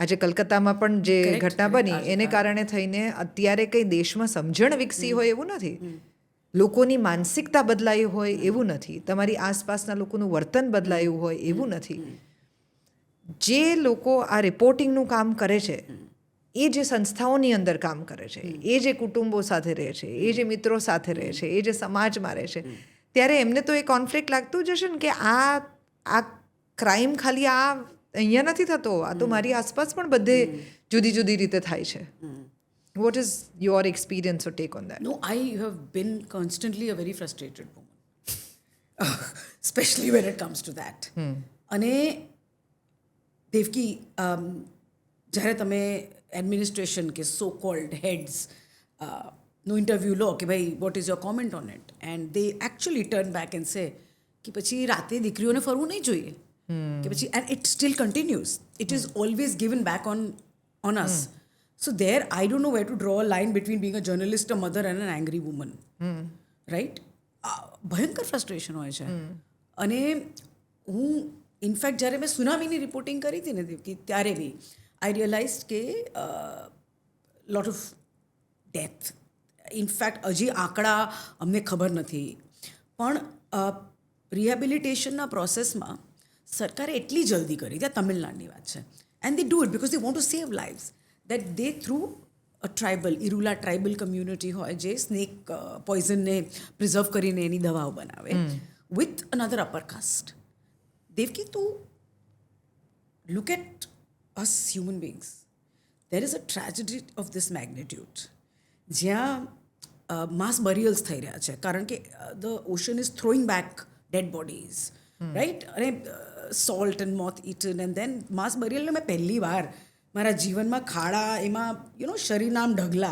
Speaker 2: આજે કલકત્તામાં પણ જે
Speaker 1: Correct,
Speaker 2: ઘટના
Speaker 1: correct.
Speaker 2: બની એને કારણે થઈને અત્યારે કંઈ દેશમાં સમજણ વિકસી હોય એવું નથી, લોકોની માનસિકતા બદલાઈ હોય એવું નથી, તમારી આસપાસના લોકોનું વર્તન બદલાયું હોય એવું નથી. જે લોકો આ રિપોર્ટિંગનું કામ કરે છે એ જે સંસ્થાઓની અંદર કામ કરે છે, એ જે કુટુંબો સાથે રહે છે, એ જે મિત્રો સાથે રહે છે, એ જે સમાજમાં રહે છે, ત્યારે એમને તો એ કોન્ફ્લિક્ટ લાગતું જ હશે ને કે આ ક્રાઇમ ખાલી આ અહીંયા નથી થતો, આ તો મારી આસપાસ પણ બધે જુદી જુદી રીતે થાય છે. What is your experience or take on that?
Speaker 1: No, I have been constantly a very frustrated woman, especially when it comes to that. અને દેવકી, જ્યારે તમે એડમિનિસ્ટ્રેશન કે સો કોલ્ડ હેડ્સ નો ઇન્ટરવ્યૂ લો કે ભાઈ what is your comment on it, and they actually turn back and say કે પછી રાતે દીકરીઓને ફરવું નહીં જોઈએ કે પછી, and it steel continues, it is always given back on us. So there, I don't know where to draw a line between being a journalist, a mother and an angry woman. Right? ભયંકર ફ્રસ્ટ્રેશન હોય છે. અને હું ઇનફેક્ટ જ્યારે મેં સુનામીની રિપોર્ટિંગ કરી હતી ને દેવકી, ત્યારે બી આઈ રિયલાઇઝ કે લોટ ઓફ ડેથ, ઇનફેક્ટ હજી આંકડા અમને ખબર નથી, પણ રિહેબિલિટેશનના પ્રોસેસમાં સરકારે એટલી જલ્દી કરી, ત્યાં તમિલનાડુની વાત છે, and they do it because they want to save lives, that they through a tribal, Irula tribal community હોય જે સ્નેક પોઈઝનને પ્રિઝર્વ કરીને એની દવાઓ બનાવે with another upper caste. Devki, to look at us human beings, there is a tragedy of this magnitude જ્યાં mass burials થઈ રહ્યા છે કારણ કે the ocean is throwing back dead bodies, right? અને salt and moth eaten, and then mass burial ને મેં પહેલી વાર મારા જીવનમાં ખાડા, એમાં શરીરના આમ ઢગલા,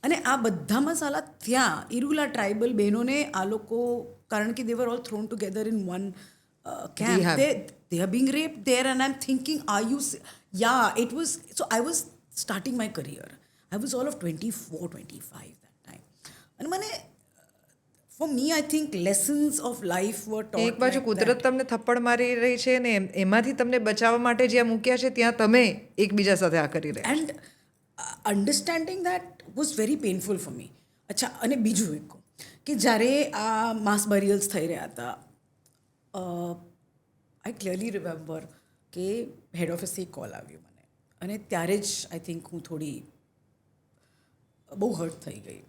Speaker 1: અને આ બધા મસાલા ત્યાં ઇરુલા ટ્રાઇબલ બહેનોને આ લોકો, કારણ કે they were all thrown together in one camp, they are being raped there, and I'm thinking, are you it was, so I was starting my career, I was all of 24, 25 that time, and મને for me I think lessons of life were taught.
Speaker 2: એક બાજુ કુદરત તમને થપ્પડ મારી રહી છે ને એમાંથી તમને બચાવવા માટે જ્યાં મૂક્યા છે ત્યાં તમે એકબીજા સાથે આ કરી રહ્યા,
Speaker 1: and understanding that was very painful for me. અચ્છા, અને બીજું એક કે જ્યારે આ માસ બરિયલ્સ થઈ રહ્યા હતા, આઈ ક્લિયરલી રિમેમ્બર કે હેડ ઓફિસથી કોલ આવ્યો મને, અને ત્યારે જ આઈ થિંક હું થોડી બહુ હર્ટ થઈ ગઈ.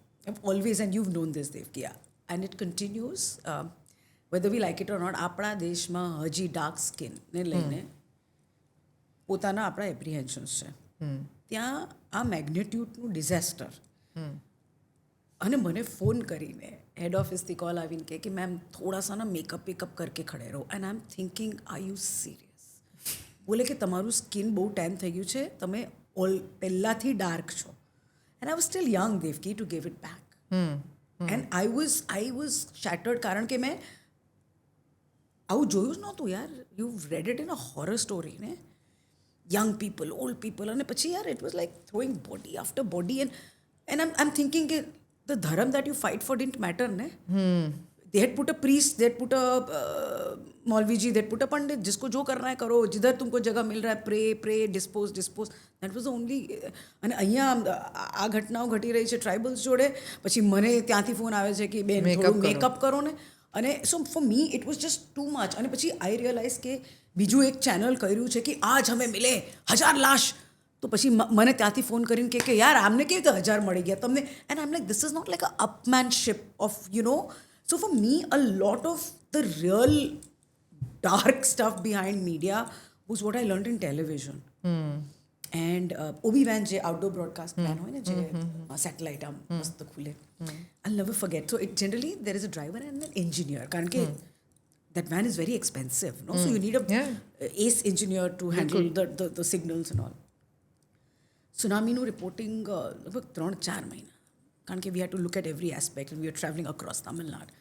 Speaker 1: Always, and you non this Devaki, and it continues, whether we like it or not, આપણા દેશમાં હજી ડાર્ક સ્કિનને લઈને પોતાના આપણા એપ્રિહેન્શન્સ છે. ત્યાં આ મેગ્નેટ્યુડનું ડિઝાસ્ટર, અને મને ફોન કરીને હેડ ઓફિસથી કોલ આવીને કે મેમ થોડા સા ના મેકઅપ કરકે ખડે રહો, and I am thinking, are you serious? બોલે કે તમારું સ્કિન બહુ ટેન થઈ ગયું છે, તમે પહેલાંથી ડાર્ક છો, and I was still young Devki to give it back. And I was shattered, કારણ કે મેં આવું જોયું જ નહોતું યાર. You read it in a horror story ને, યંગ પીપલ, ઓલ્ડ પીપલ, અને પછી યાર it was like throwing body after body, and I am thinking કે the dharma that you fight for didn't matter ને. They had put a priest, they had put a Maulvi ji, they had put a pandit, जिसको जो करना है करो, जिधर तुमको जगह मिल रहा है, pray, dispose. That was the only. અને અહીંયા આ ઘટનાઓ ઘટી રહી છે ટ્રાઇબલ્સ જોડે, પછી મને ત્યાંથી ફોન આવે છે કે બેન થોડું મેકઅપ કરો ને, અને so for me it was just too much. અને પછી આઈ રિયલાઇઝ કે બીજું એક ચેનલ કર્યું છે કે આજ હમે મિલે 1000 લાશ, તો પછી મને ત્યાંથી ફોન કરીને કે યાર આમને કેવી રીતે 1000 મળી ગયા તમને, and I am like, this is not like a upmanship of So for me, a lot of the real dark stuff behind media was what I learned in television. And OB-WAN જે outdoor broadcast plan હોય ને, જે satellite આમ મસ્ત ખુલે, I'll never forget. So it generally, there is a driver and an engineer, કારણ કે that van is very expensive, no? So you need a ace engineer to handle the signals and all. Tsunami-નું reporting લગભગ 3-4 મહિના, કારણ કે we had to look at every aspect, and we were traveling across Tamil Nadu.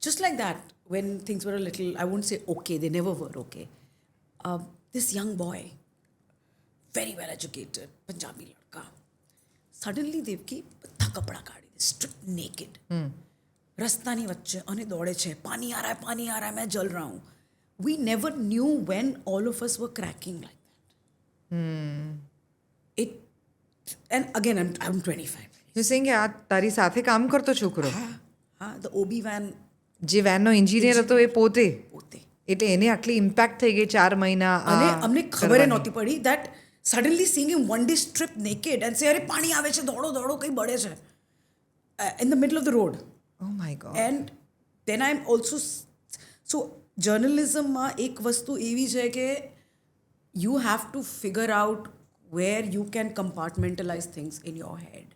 Speaker 1: Just like that, when things were a little, I won't say okay, they never were okay. This young boy, very well educated, Punjabi ladka, suddenly Devki બધા કપડા કાઢી દે, stripped naked, રસ્તાની વચ્ચે, અને દોડે છે, પાણી આ રહા है, मैं जल रहा हूँ. We never knew when all of us were cracking like that. It, and again, I'm 25.
Speaker 2: You saying કે આ તારી સાથે કામ કરતો છોકરો
Speaker 1: હા, the OB van
Speaker 2: જે વેનનો એન્જિનિયર હતો એ પોતે
Speaker 1: પોતે.
Speaker 2: એટલે એને આટલી ઇમ્પેક્ટ થઈ ગઈ 4 મહિના
Speaker 1: અને અમને ખબર નહોતી પડી that suddenly seeing him one day strip naked and say, અરે પાણી આવે છે, દોડો દોડો, કંઈ બળે છે, in the middle of the road.
Speaker 2: Oh my God
Speaker 1: And then I'm also, so journalismમાં એક વસ્તુ એવી છે કે you have to figure out where you can compartmentalize things in your head.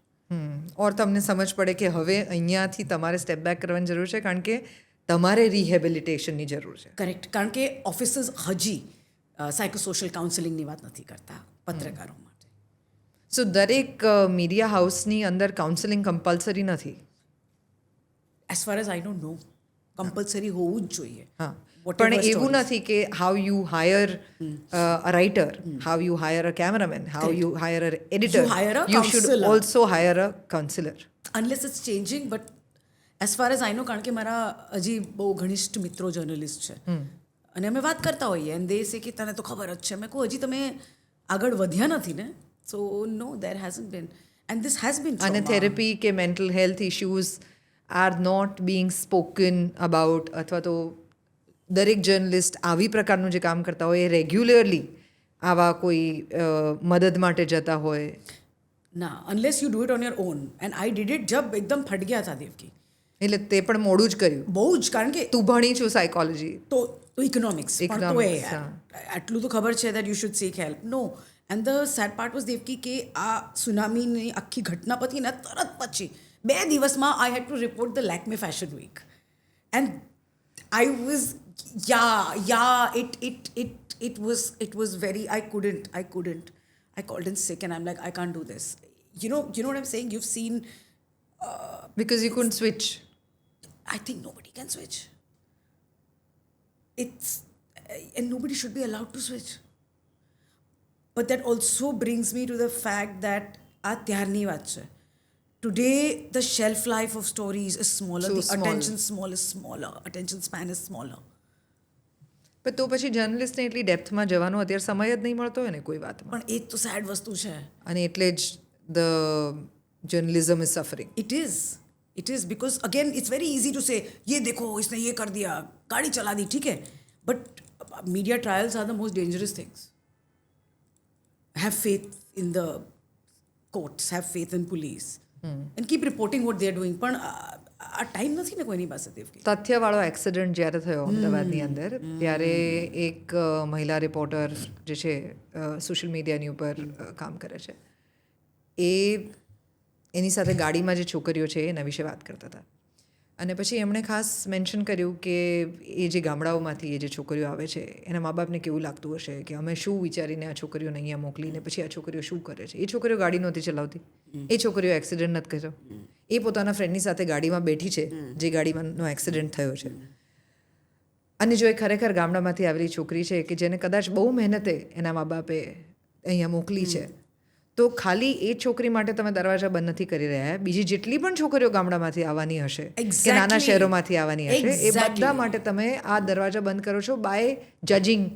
Speaker 2: ઓર તમને સમજ પડે કે હવે અહીંયાથી તમારે સ્ટેપ બેક કરવાની જરૂર છે કારણ કે તમારે રિહેબિલિટેશનની જરૂર છે.
Speaker 1: કરેક્ટ, કારણ કે ઓફિસર્સ હજી સાયકોસોશિયલ કાઉન્સેલિંગની વાત નથી કરતા પત્રકારો માટે.
Speaker 2: સો દરેક મીડિયા હાઉસની અંદર કાઉન્સેલિંગ કમ્પલસરી નથી.
Speaker 1: As far as I don't know compulsory હોવું જ જોઈએ.
Speaker 2: હા, પણ એવું નથી કે how you hire a writer, how you hire a cameraman, how you hire a editor,
Speaker 1: You hire a
Speaker 2: you should
Speaker 1: counselor.
Speaker 2: Also hire a counsellor.
Speaker 1: Unless it's changing. But as far as I know, કારણ કે મારા હજી બહુ ઘનિષ્ઠ મિત્રો જર્નલિસ્ટ છે અને અમે વાત કરતા હોઈએ એન્ડ દે સે કે તને તો ખબર જ છે. મેં કહું હજી તમે આગળ વધ્યા નથી ને. So no, there hasn't been and this has been.
Speaker 2: અને થેરપી કે mental health issues are not being spoken about, અથવા તો દરેક જર્નલિસ્ટ આવી પ્રકારનું જે કામ કરતા હોય એ રેગ્યુલરલી આવા કોઈ મદદ માટે જતા હોય.
Speaker 1: ના, unless you do it on your own. And I did it જબ એકદમ ફટ ગયા હતા દેવકી.
Speaker 2: એટલે તે પણ મોડું જ કર્યું.
Speaker 1: બહુ જ, કારણ કે
Speaker 2: તું ભણી છું સાયકોલોજી
Speaker 1: તો ઇકોનોમિક્સ પણ તો એ આટલું તો ખબર છે that you should seek help. No, and the sad part was Devaki કે આ સુનામીની આખી ઘટના પછી ને તરત પછી 2 દિવસમાં I had to report the Lakme fashion week. And I was it was very, I couldn't. I called in sick and I'm like, I can't do this. You know what I'm saying? You've seen,
Speaker 2: because you couldn't switch.
Speaker 1: I think nobody can switch. And nobody should be allowed to switch. But that also brings me to the fact that ત્યારની વાત છે. Today, the shelf life of stories is smaller.
Speaker 2: So
Speaker 1: the
Speaker 2: small.
Speaker 1: attention attention span is smaller.
Speaker 2: પણ તો પછી જર્નલિસ્ટને એટલી ડેપ્થમાં જવાનો અત્યારે સમય જ નહીં મળતો હોય ને કોઈ વાતમાં.
Speaker 1: પણ એ જ તો સેડ વસ્તુ છે.
Speaker 2: અને એટલે જ the journalism is suffering.
Speaker 1: It is because again it's very easy to say ये देखो इसने ये कर दिया, गाड़ी चला दी, ठीक है, but media trials are the most dangerous things. Have faith in the courts, have faith in police and keep reporting what they are doing. પણ આ ટાઈમ નથી ને કોઈની પાસે દેવકી.
Speaker 2: તથ્યવાળો એક્સિડન્ટ જ્યારે થયો અમદાવાદની અંદર ત્યારે એક મહિલા રિપોર્ટર જે છે સોશિયલ મીડિયાની ઉપર કામ કરે છે, એની સાથે ગાડીમાં જે છોકરીઓ છે એના વિશે વાત કરતા હતા. અને પછી એમણે ખાસ મેન્શન કર્યું કે એ જે ગામડાઓમાંથી એ જે છોકરીઓ આવે છે એના મા બાપને કેવું લાગતું હશે કે અમે શું વિચારીને આ છોકરીઓને અહીંયા મોકલીને પછી આ છોકરીઓ શું કરે છે. એ છોકરીઓ ગાડી નહોતી ચલાવતી, એ છોકરીઓ એક્સિડન્ટ નથી કર્યો, એ પોતાના ફ્રેન્ડની સાથે ગાડીમાં બેઠી છે જે ગાડીમાંનો એક્સિડન્ટ થયો છે. અને જો એ ખરેખર ગામડામાંથી આવેલી છોકરી છે કે જેને કદાચ બહુ મહેનતે એના મા બાપે અહીંયા મોકલી છે, તો ખાલી એ છોકરી માટે તમે દરવાજા બંધ નથી કરી રહ્યા. બીજી જેટલી પણ છોકરીઓ ગામડામાંથી આવવાની હશે કે નાના શહેરોમાંથી આવવાની હશે, એ બધા માટે તમે આ દરવાજા બંધ કરો છો by judging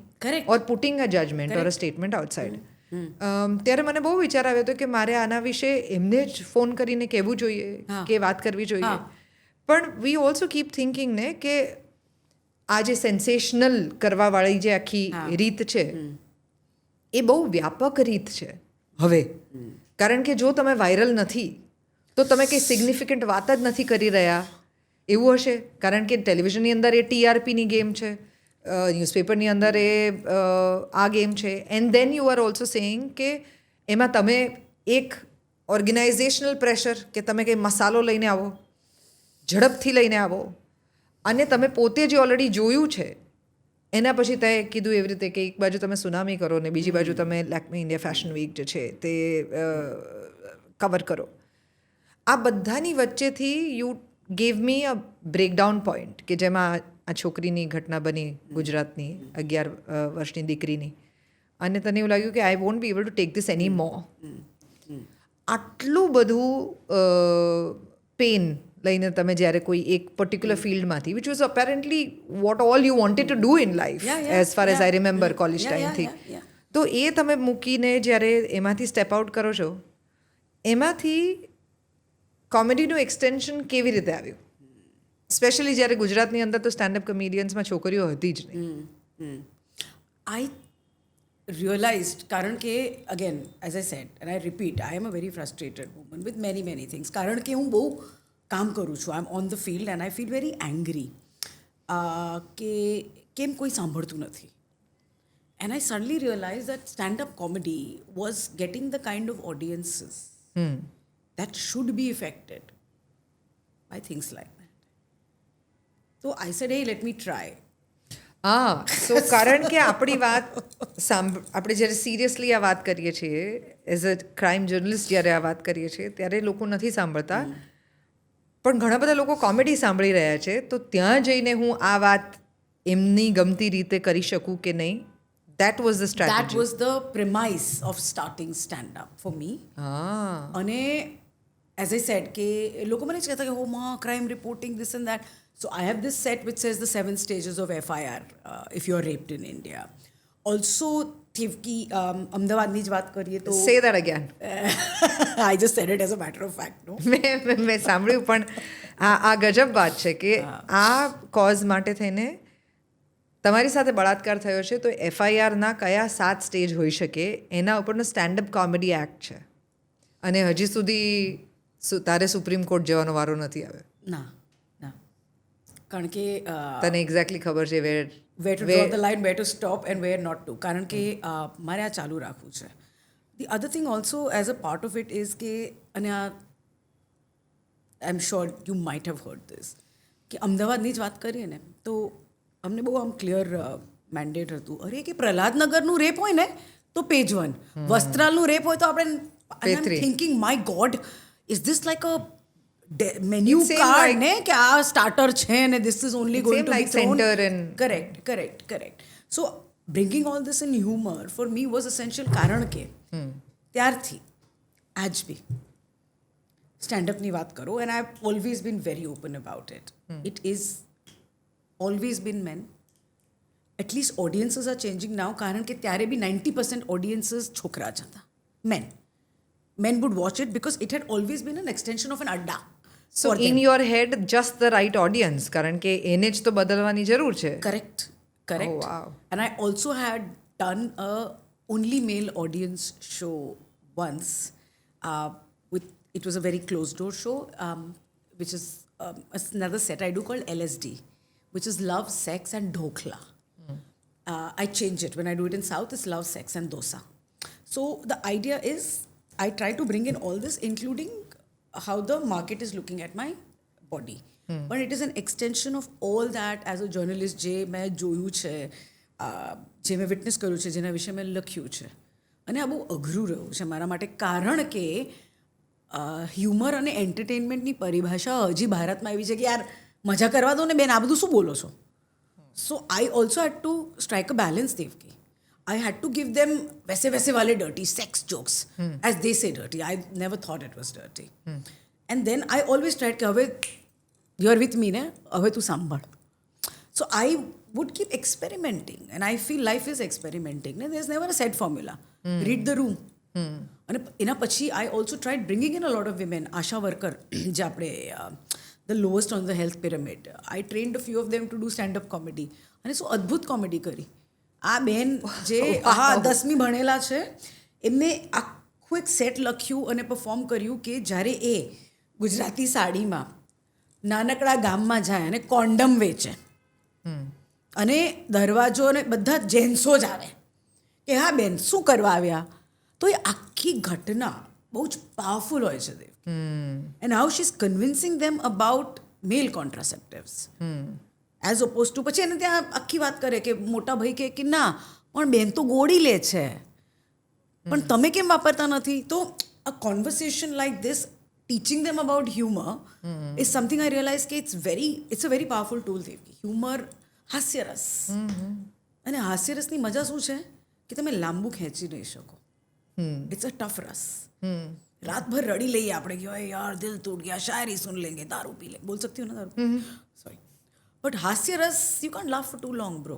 Speaker 2: or putting a judgement or a statement outside. ત્યારે મને બહુ વિચાર આવ્યો હતો કે મારે આના વિશે એમને જ ફોન કરીને કહેવું જોઈએ કે વાત કરવી જોઈએ. પણ વી ઓલ્સો કીપ થિંકિંગ ને કે આ જે સેન્સેશનલ કરવાવાળી જે આખી રીત છે એ બહુ વ્યાપક રીત છે હવે. કારણ કે જો તમે વાયરલ નથી તો તમે કંઈ સિગ્નિફિકન્ટ વાત જ નથી કરી રહ્યા એવું હશે. કારણ કે ટેલિવિઝનની અંદર એ TRPની ગેમ છે, ન્યૂઝપેપરની અંદર એ આ ગેમ છે. And then you are also saying કે એમાં તમે એક ઓર્ગેનાઇઝેશનલ પ્રેશર કે તમે કંઈ મસાલો લઈને આવો, ઝડપથી લઈને આવો, અને તમે પોતે જે ઓલરેડી જોયું છે એના પછી તે કીધું એવી રીતે કે એક બાજુ તમે સુનામી કરો ને બીજી બાજુ તમે લેકમે ઇન્ડિયા ફેશન વીક જે છે તે કવર કરો. આ બધાની વચ્ચેથી you gave me a breakdown point કે જેમાં આ છોકરીની ઘટના બની ગુજરાતની 11 વર્ષની દીકરીની, અને તને એવું લાગ્યું કે I won't be able to take this any more. આટલું બધું પેન લઈને તમે જ્યારે કોઈ એક પર્ટિક્યુલર ફિલ્ડમાંથી which was apparently what all you wanted to do in life as far as I remember college ટાઈમથી, તો એ તમે મૂકીને જ્યારે એમાંથી સ્ટેપ આઉટ કરો છો, એમાંથી કોમેડીનું એક્સટેન્શન કેવી રીતે આવ્યું? સ્પેશિયલી જ્યારે ગુજરાતની અંદર તો સ્ટેન્ડઅપ કોમેડિયન્સમાં છોકરીઓ હતી જ નહીં.
Speaker 1: I realized, કારણ કે again, as I said, and I repeat, I am a very frustrated woman with many things. કારણ કે હું બહુ કામ કરું છું. I'm on the field and I feel very angry. કે કેમ કોઈ સાંભળતું નથી. And I suddenly realized that stand-up comedy was getting the kind of audiences that should be affected by things like that. So I said, hey, let me try.
Speaker 2: સો કારણ કે આપણી વાત આપણે જ્યારે સિરિયસલી આ વાત કરીએ છીએ, એઝ અ ક્રાઇમ જર્નલિસ્ટ જ્યારે આ વાત કરીએ છીએ, ત્યારે લોકો નથી સાંભળતા, પણ ઘણા બધા લોકો કોમેડી સાંભળી રહ્યા છે. તો ત્યાં જઈને હું આ વાત એમની ગમતી રીતે કરી શકું કે નહીં, that was the
Speaker 1: That
Speaker 2: strategy.
Speaker 1: was the premise of starting stand-up for me. અને as I said, કે લોકો મને જ કહેતા કે crime reporting, this and that. So I have this set which says the 7 stages of FIR if you are raped in India. Also, થેવકી અમદાવાદની જ વાત કરીએ તો
Speaker 2: say that again.
Speaker 1: I just said it as a matter of fact, no?
Speaker 2: મેં સાંભળ્યું, પણ આ ગજબ વાત છે કે આ કોઝ માટે થઈને તમારી સાથે બળાત્કાર થયો છે, તો એફઆઈઆરના કયા 7 સ્ટેજ હોઈ શકે એના ઉપરનો સ્ટેન્ડઅપ કોમેડી એક્ટ છે, અને હજી સુધી તારે સુપ્રીમ કોર્ટ જવાનો વારો નથી આવ્યો.
Speaker 1: ના, કારણ કે
Speaker 2: તને એક્ઝેક્ટલી ખબર છે
Speaker 1: where to draw the line, where to stop and where not to. કારણ કે મારે આ ચાલુ રાખવું છે. The other thing also as a part of it is કે, અને આ I'm sure you might have heard this, કે અમદાવાદની જ વાત કરીએ ને તો અમને બહુ આમ ક્લિયર મેન્ડેટ હતું. અરે કે પ્રહલાદનગરનું રેપ હોય ને તો પેજ 1, વસ્ત્રાલનું રેપ હોય તો આપણે thinking my god, is this like a menu card ને કે આ સ્ટાર્ટર છે ને this is only going to be thrown. Correct. So bringing all this in humor for me was essential. કારણ કે ત્યારથી આજ બી સ્ટેન્ડઅપની વાત કરો, and I've always been very open about it. It is always been men. At least audiences are changing now. કારણ કે ત્યારે બી 90% audiences છોકરા જ હતા, men would watch it because it had always been an extension of an adda.
Speaker 2: So in your head just the right audience, કારણ કે એને જ તો બદલવાની જરૂર છે.
Speaker 1: Correct.
Speaker 2: Oh, wow.
Speaker 1: And I also had done a only male audience show once. It was a very closed door show, which is another set I do called LSD, which is Love, Sex and Dhokla. I change it. When I do it in South, it's Love, Sex and Dosa. So the idea is I try to bring in all this, including how the market is looking at my body. But it is an extension of all that as a journalist, જે મેં જોયું છે, જે મેં વિટનેસ કર્યું છે, જેના વિશે મેં લખ્યું છે. અને આ બહુ અઘરું રહ્યું છે મારા માટે, કારણ કે હ્યુમર અને એન્ટરટેનમેન્ટની પરિભાષા હજી ભારતમાં એવી છે કે યાર મજા કરવા દો ને બેન, આ બધું શું બોલો છો. So I also had to strike a balance, Devki. I had to give them वैसे वाले dirty sex jokes, as they say dirty. I never thought it was dirty. And then I always tried कि હવે you are with me ને, હવે તું સાંભળ. So I would keep experimenting, and I feel life is experimenting. There's never a set formula. Read the room. અને એના પછી I also tried bringing in a lot of women, Asha worker જે આપણે the lowest on the health pyramid. I trained a few of them to do stand-up comedy. અને શું અદ્ભુત કોમેડી કરી. આ બેન જે 10મી ભણેલા છે, એમને આખું એક સેટ લખ્યું અને પરફોર્મ કર્યું કે જ્યારે એ ગુજરાતી સાડીમાં નાનકડા ગામમાં જાય અને કોન્ડમ વેચે, અને દરવાજો ને બધા જેન્ટ્સો જ આવે કે હા બેન શું કરવા આવ્યા, તો એ આખી ઘટના બહુ જ પાવરફુલ હોય છે Dev. And how she is convincing them about male contraceptives as oppose to, પછી એને ત્યાં આખી વાત કરે કે મોટા ભાઈ કહે કે ના પણ બેન તો ગોળી લે છે, પણ તમે કેમ વાપરતા નથી. તો a conversation like this, teaching them about humour is something I realise કે it's a very powerful tool. Humour, હાસ્યરસ, અને હાસ્યરસની મજા શું છે કે તમે લાંબુ ખેંચી નહીં શકો. ઇટ્સ અ ટફ રસ. રાતભર રડી લઈએ આપણે કે યાર દિલ તૂટ ગયા, શાયરી સુન લેંગે, દારૂ પી લે, બોલ सकती हो ना दारू, sorry. But Hasya Ras, you can't laugh for too long, bro.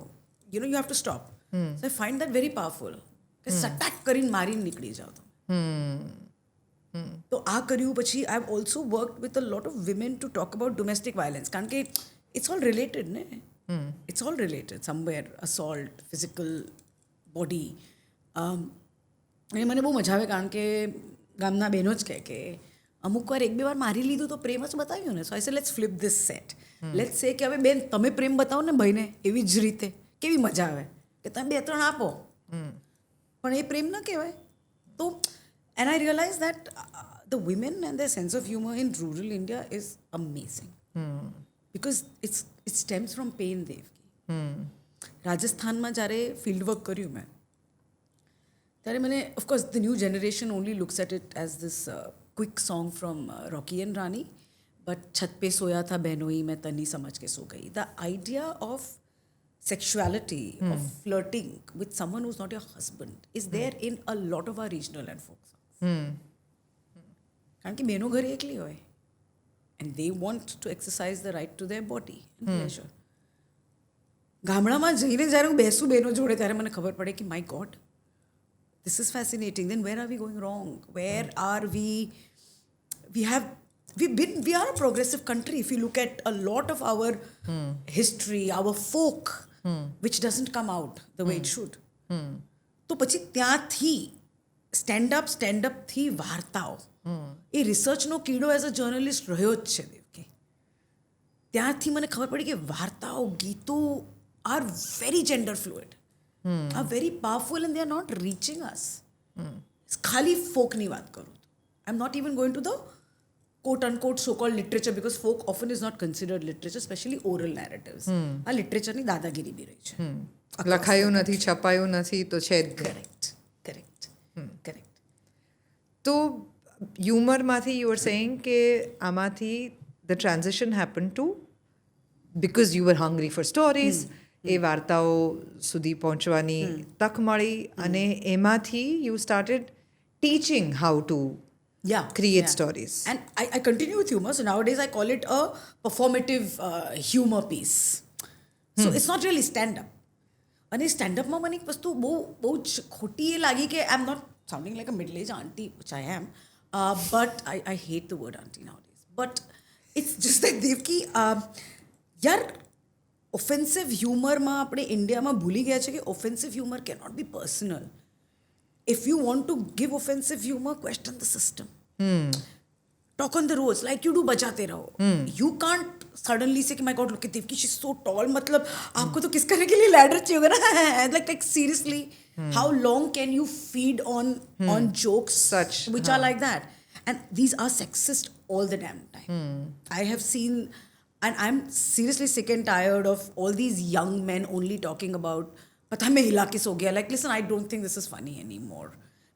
Speaker 1: You have to stop. So I find that very powerful. કે સટાક કરીને મારીને નીકળી જાઓ તમે. તો આ કર્યું પછી I have also worked with a lot of women to talk about domestic violence, કારણ કે ઇટ્સ ઓલ રિલેટેડ ને, it's all related somewhere, assault, physical, body. અને મને બહુ મજા આવે કારણ કે ગામના બહેનો જ કહે કે અમુક વાર એક બે વાર મારી લીધું તો પ્રેમ જ બતાવ્યું ને. સો આઈ સે let's flip this set, let's સે કે હવે બેન તમે પ્રેમ બતાવો ને ભાઈને એવી જ રીતે, કેવી મજા આવે કે તમે 2-3 આપો પણ એ પ્રેમ ન કહેવાય. તો and I realise that the women and the sense of humour in rural India is amazing because it stems from pain. Devaki, રાજસ્થાનમાં જ્યારે ફિલ્ડ વર્ક કર્યું મેં ત્યારે મને, of course the new generation only looks at it as this quick song from Rocky and Rani, but छत पे सोया था बहनोई मैं तनी समझ के सो गई. The idea of sexuality, of flirting with someone who is not your husband is there in a lot of our regional and folk songs. કારણ કે બહેનો ઘરે એકલી હોય and they want to exercise the right to their body and pleasure. ગામડામાં જઈને જ્યારે હું બેસું બહેનો જોડે ત્યારે મને ખબર પડે કે my God, this is fascinating. Then where are we going wrong? Where are we are a progressive country. If you look at a lot of our history, our folk, which doesn't come out the way it should. તો પછી ત્યાંથી સ્ટેન્ડ અપથી વાર્તાઓ, એ રિસર્ચનો કીડો એઝ અ જર્નલિસ્ટ રહ્યો જ છે દેવકી. ત્યાંથી મને ખબર પડી કે વાર્તાઓ, ગીતો are very gender fluid, are very powerful and they are not reaching us. ખાલી ફોકની વાત કરું, I am not even going to the quote unquote so called literature because folk often is not considered literature, especially oral narratives. આ લિટરેચરની દાદાગીરી બી રહી છે.
Speaker 2: લખાયું નથી, છપાયું નથી તો છે જ.
Speaker 1: કરેક્ટ.
Speaker 2: તો હ્યુમરમાંથી યુ આર સેઇંગ કે આમાંથી the transition happen to because you are hungry for stories, એ વાર્તાઓ સુધી પહોંચવાની તક મળી અને એમાંથી you started teaching how to create stories.
Speaker 1: And I continue with humor. So nowadays I call it a performative humor piece. So it's not really stand-up. અને સ્ટેન્ડઅપમાં મને એક વસ્તુ બહુ જ ખોટી એ લાગી કે I am not sounding like a middle age aunty, which I am, but I hate the word auntie nowadays. But it's just that Devki, યાર ઓફેન્સિવ હ્યુમરમાં આપણે ઇન્ડિયામાં ભૂલી ગયા છે કે offensive humour can not be personal. If you want to give offensive humor, question the system. Talk on the roads like you do, बचाते रहो. You can't suddenly say, my God, look at Devki, she's so tall. मतलब आपको तो किस करने के लिए ladder चाहिए होगा ना? Like seriously, how long can you feed on jokes which are like that? And these are sexist all the damn time. I have seen, and I'm seriously sick and tired of all these young men only talking about पता मैं हिला के सो गया. Like, listen, I don't think this is funny anymore.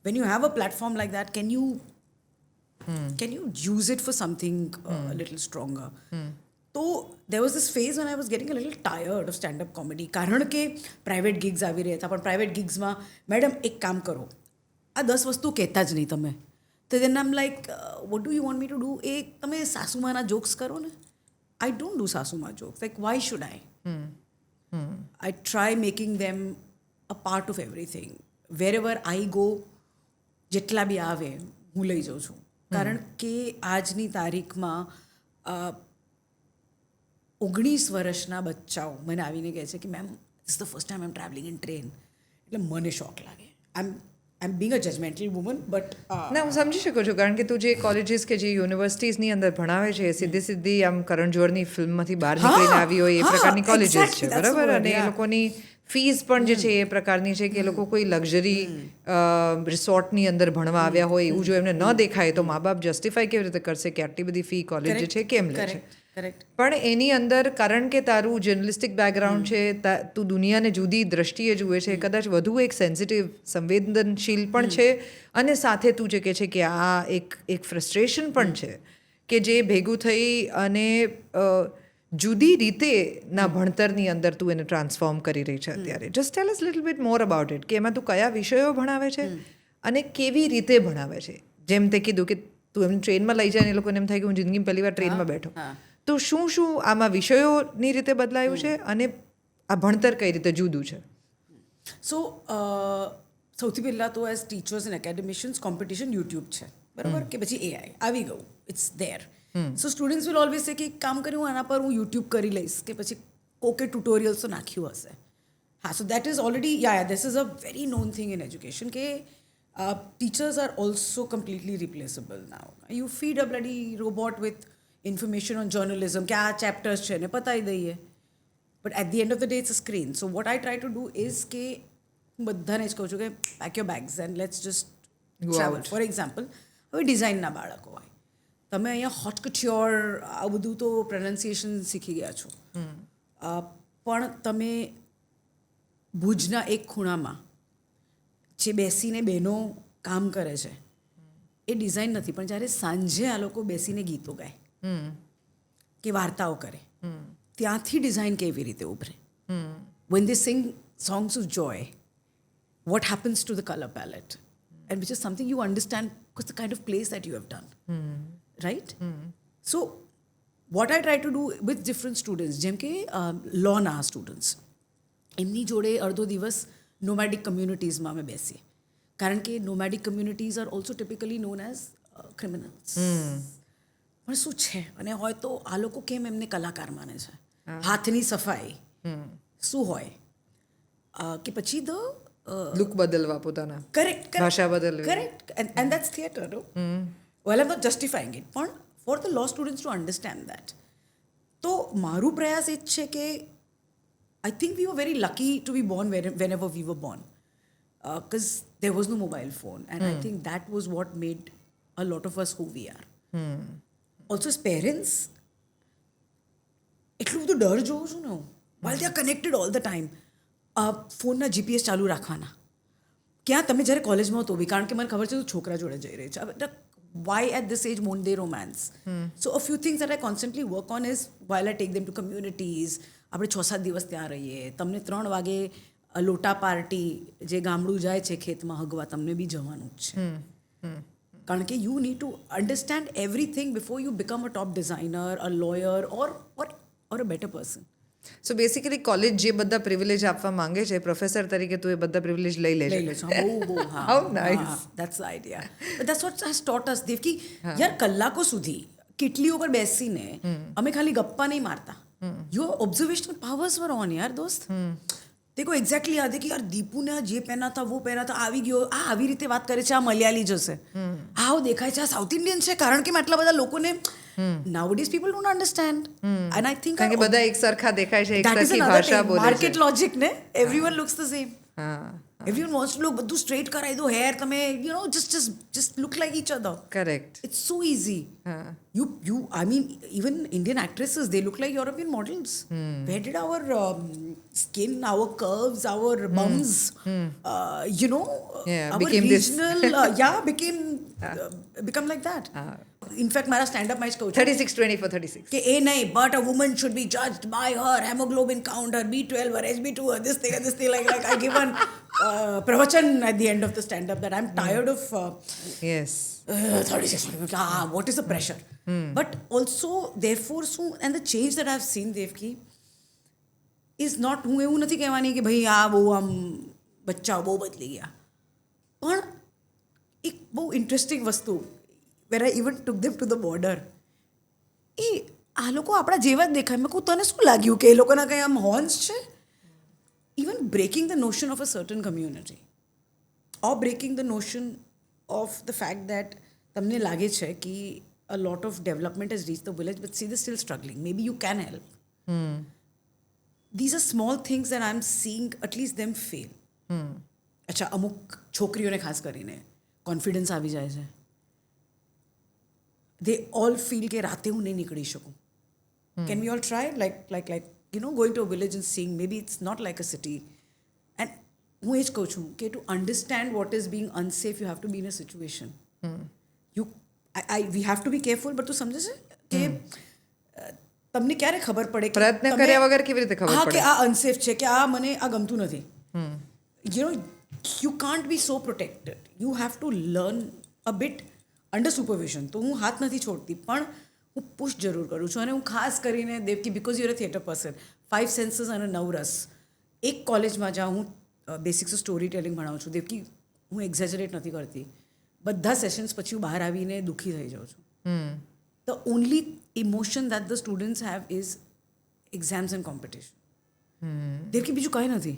Speaker 1: When you have a platform like that, can you use it for something a little stronger? So there was this phase when I was getting a little tired of stand-up comedy. કારણ કે પ્રાઇવેટ ગિગ્સ આવી રહ્યા હતા, પણ પ્રાઇવેટ ગિગ્સમાં મેડમ એક કામ કરો, આ 10 વસ્તુ કહેતા જ નહીં તમે. તો then I'm like, what do you want me to do? એ તમે સાસુમાના જોક્સ કરો ને. I don't do સાસુમા jokes. Like, why should I? I try making them a part of everything. Wherever I go, જેટલા બી આવે હું લઈ જાઉં છું. કારણ કે આજની તારીખમાં 19 વર્ષના બચ્ચાઓ મને આવીને કહે છે કે ma'am, this is the first time I'm traveling in train. એટલે મને શોખ લાગે. I'm being a judgmental woman, but
Speaker 2: ના, હું સમજી શકું છું. કારણ કે તું જે કોલેજીસ કે જે યુનિવર્સિટીઝની અંદર ભણાવે છે, સીધી આમ કરણ જોહરની ફિલ્મમાંથી બહાર નીકળીને આવી હોય એ પ્રકારની કોલેજીસ છે, બરાબર? અને એ લોકોની ફીસ પણ જે છે એ પ્રકારની છે કે એ લોકો કોઈ લક્ઝરી રિસોર્ટની અંદર ભણવા આવ્યા હોય એવું જો એમને ન દેખાય તો મા બાપ જસ્ટિફાય કેવી રીતે કરશે કે આટલી બધી ફી કોલેજ જે છે કેમ લે છે? પણ એની અંદર કારણ કે તારું જર્નલિસ્ટિક બેકગ્રાઉન્ડ છે, તું દુનિયાને જુદી દ્રષ્ટિએ જુએ છે, કદાચ વધુ એક સેન્સિટિવ, સંવેદનશીલ પણ છે, અને સાથે તું જે કહે છે કે આ એક ફ્રસ્ટ્રેશન પણ છે કે જે ભેગું થઈ અને જુદી રીતેના ભણતરની અંદર તું એને ટ્રાન્સફોર્મ કરી રહી છે અત્યારે. Just tell us little bit more about it કે એમાં તું કયા વિષયો ભણાવે છે અને કેવી રીતે ભણાવે છે? જેમ તે કીધું કે તું એમને ટ્રેનમાં લઈ જાય ને એ લોકોને એમ થાય કે હું જિંદગીમાં પહેલી વાર ટ્રેનમાં બેઠો. તો શું આમાં વિષયોની રીતે બદલાયું છે અને આ ભણતર કઈ રીતે જુદું છે?
Speaker 1: સો સૌથી પહેલાં તો as teachers and academicians competition YouTube છે બરાબર કે પછી એઆઈ આવી ગયું it's there so students will always say કે કામ કર્યું આના પર હું યુટ્યુબ કરી લઈશ કે પછી કોકે ટ્યુટોરિયલ્સ તો નાખ્યું હશે હા so that is already this is a very known thing in education કે teachers are also completely replaceable now you feed a bloody robot with information on journalism કે આ ચેપ્ટર્સ છે ને પતાવી દઈએ but at the end of the day it's a screen so what I try to do is કે હું બધાને જ કહું છું કે pack your bags and let's just travel for example હવે ડિઝાઇનના બાળકો હોય તમે અહીંયા હોટ કચ્યોર આ બધું તો પ્રોનાઉન્સિએશન શીખી ગયા છો પણ તમે ભુજના એક ખૂણામાં જે બેસીને બહેનો કામ કરે છે એ ડિઝાઇન નથી પણ જ્યારે સાંજે આ લોકો બેસીને ગીતો ગાય કે વાર્તાઓ કરે ત્યાંથી ડિઝાઇન કેવી રીતે ઉભરે when they sing songs of joy what happens to the color palette and which is something you understand because the kind of plays that you have done right so what I try to do with different students જેમ કે લॉના સ્ટુડન્ટ્સ એમની જોડે અડધો દિવસ નોમેડિક કમ્યુનિટીઝમાં અમે બેસીએ કારણ કે નોમેડિક communities are also typically known as criminals પણ શું છે અને હોય તો આ લોકો કેમ એમને કલાકાર માને છે હાથની સફાઈ શું હોય કે પછી
Speaker 2: લુક બદલવા પોતાના
Speaker 1: કરેક્ટ
Speaker 2: ભાષા બદલવી
Speaker 1: correct and that's theatre well I'm not justifying it પણ for the law students to understand that તો મારું પ્રયાસ એ જ છે કે I think we were very lucky to be born whenever we were born because there was no mobile phone and I think that was what made a lot of us who we are. Also as parents, એટલું બધું ડર જોઉં છું ને હું while they are connected all the time ફોનના જીપીએસ ચાલુ રાખવાના ક્યાં તમે જ્યારે કોલેજમાં હતો બી કારણ કે મને ખબર છે તું છોકરા જોડે જઈ રહી છે why at this age won't they romance so a few things that I constantly work on is while I take them to communities આપણે 6-7 દિવસ ત્યાં રહીએ તમને 3 વાગે લોટા પાર્ટી જે ગામડું જાય છે ખેતમાં હગવા તમને બી જવાનું જ છે કારણ કે you need to understand everything before you become a top designer a lawyer or a better person
Speaker 2: so basically college જે બધા પ્રિવિલેજ આપવા માંગે છે પ્રોફેસર તરીકે તું એ બધા પ્રિવિલેજ લઈ લેજે
Speaker 1: બહુ
Speaker 2: How nice.
Speaker 1: That's the idea but that's what has taught us Devki યાર કલાકો સુધી કેટલીઓ પર બેસીને અમે ખાલી ગપ્પા નહીં મારતા your observational powers were on यार दोस्त देखो एग्जैक्टली याद है कि यार दीपू ने जे पहना था वो पहना था આવી ગયો આ આવી રીતે વાત કરે છે આ મલયાલી જશે આવો દેખાય છે આ સાઉથ ઇન્ડિયન છે કારણ કે આટલા બધા લોકોને nowadays people don't understand and I think
Speaker 2: કારણ કે બધા એક સરખા દેખાય છે એક સરખી ભાષા બોલે છે
Speaker 1: માર્કેટ લોજિક ને everyone looks the same everyone wants to look બધું સ્ટ્રેટ કરાવી દો હેર તમે you know just look like each other
Speaker 2: correct
Speaker 1: it's so easy you I mean even Indian actresses they look like European models where did our skin our curves our bums you know our
Speaker 2: became
Speaker 1: regional become like that in fact મારા સ્ટેન્ડ અપ માં જ કહું છું
Speaker 2: 36-24-36
Speaker 1: કે એ નહીં but a woman should be judged by her hemoglobin count her B12 her HB2 her this thing like I give one pravachan at the end of the stand up that I'm tired of
Speaker 2: yes
Speaker 1: 36 what is the pressure but also therefore so and the change that I've seen Devki is not હું એવું નથી કહેવાની કે ભાઈ આ બહુ આમ બચ્ચા બહુ બદલી ગયા પણ એક બહુ ઇન્ટરેસ્ટિંગ વસ્તુ where I even took them to the border આ લોકો આપણા જેવા જ દેખાય મેં કહું તને શું લાગ્યું કે એ લોકોના કંઈ આમ હોર્ન્સ છે even breaking the notion of a certain community or breaking the notion of the fact that તમને લાગે છે કે a lot of development has reached the village but see they're still struggling maybe you can help these are small things that I'm seeing at least them fail અચ્છા અમુક છોકરીઓને ખાસ કરીને કોન્ફિડન્સ આવી જાય છે they all feel કે રાતે હું નહીં નીકળી શકું can we all try like you know going to a village and seeing maybe it's not like a city and હું એ જ કહું છું કે to understand what is being unsafe you have to be in a situation we have to be careful but તું સમજે છે કે તમને ક્યારે ખબર પડે કે
Speaker 2: પ્રયત્ન કર્યા વગર કેવી રીતે ખબર
Speaker 1: હા
Speaker 2: પડે
Speaker 1: કે આ અનસેફ છે કે આ મને આ ગમતું નથી you know you can't be so protected you have to learn a bit under supervision તો હું હાથ નથી છોડતી પણ હું પુશ જરૂર કરું છું અને હું ખાસ કરીને Devaki because your a theatre person 5 senses અને 9 રસ એક કોલેજમાં જ્યાં હું બેસિક્સ ઓફ સ્ટોરી ટેલિંગ ભણાવું છું દેવકી હું એક્ઝેજરેટ નથી કરતી, બધા સેશન્સ પછી હું બહાર આવીને દુઃખી થઈ જાઉં છું. The only emotion that the students have is exams and competition. દેરથી બીજું કંઈ નથી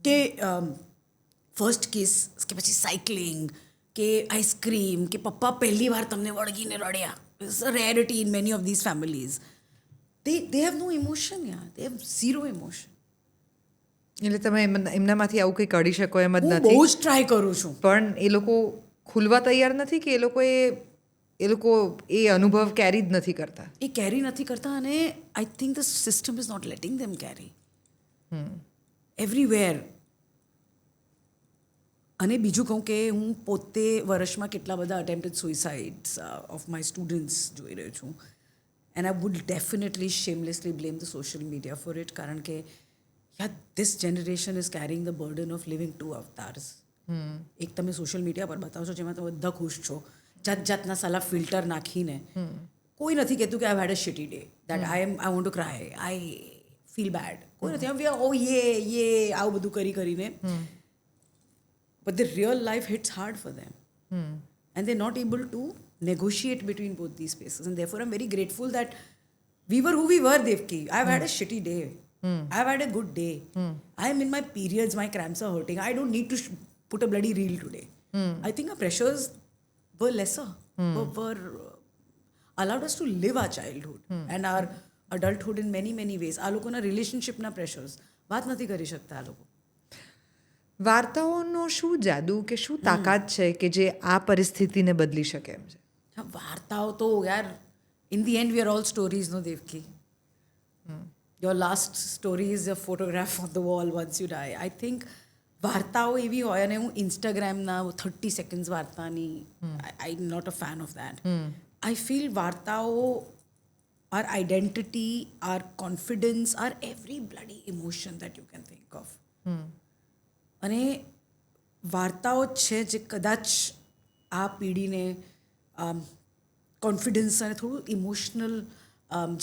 Speaker 1: કે ફર્સ્ટ કિસ કે પછી સાયકલિંગ કે આઈસ્ક્રીમ કે પપ્પા પહેલી વાર તમને વળગીને રડ્યા. It's a rarity in many of these families. they have no emotion, yeah. They have zero emotion.
Speaker 2: એટલે તમે એમનામાંથી આવું કંઈ કાઢી શકો એમ જ
Speaker 1: હું
Speaker 2: નથી,
Speaker 1: બહુ જ ટ્રાય કરું છું.
Speaker 2: પણ એ લોકો ખુલવા તૈયાર નથી કે એ લોકો એ અનુભવ કેરી જ નથી કરતા.
Speaker 1: એ કેરી નથી કરતા અને I think the system is not letting them carry everywhere. અને બીજું કહું કે હું પોતે વર્ષમાં કેટલા બધા attempted suicides of my students જોઈ રહ્યો છું. And I would definitely shamelessly blame the social media for it, કારણ કે this generation is carrying the burden of living two avatars. એક તમે સોશિયલ મીડિયા પર બતાવશો જેમાં તમે બધા ખુશ છો, જાતના સાલા ફિલ્ટર નાખીને. કોઈ નથી કહેતું કે I had a shitty day, that I want to cry, I feel bad. કોઈ નથી ઓ યે આવું બધું કરીને. But the real life hits hard for them. And they're not able to negotiate between both these spaces. And therefore, I'm very grateful that we were who we were, Devki. I've had a shitty day. I've had a good day. I'm in my periods, my cramps are hurting. I don't need to put a bloody reel today. I think our pressures were lesser, were allowed us to live our childhood and our adulthood in many, many ways. આ લોકોના રિલેશનશિપના પ્રેશર્સ વાત નથી કરી શકતા આ લોકો.
Speaker 2: વાર્તાઓનો શું જાદુ કે શું તાકાત છે કે જે આ પરિસ્થિતિને બદલી શકે એમ છે?
Speaker 1: વાર્તાઓ તો યાર in the end we are all stories, no Devaki. Your last story is a photograph on the wall once you die. I think વાર્તાઓ એવી હોય, અને હું ઇન્સ્ટાગ્રામના 30 સેકન્ડ્સ વાર્તાની I am not a fan of that. I feel વાર્તાઓ are identity, are confidence, are every bloody emotion that you can think of. અને વાર્તાઓ છે જે કદાચ આ પેઢીને કોન્ફિડન્સ અને થોડું ઇમોશનલ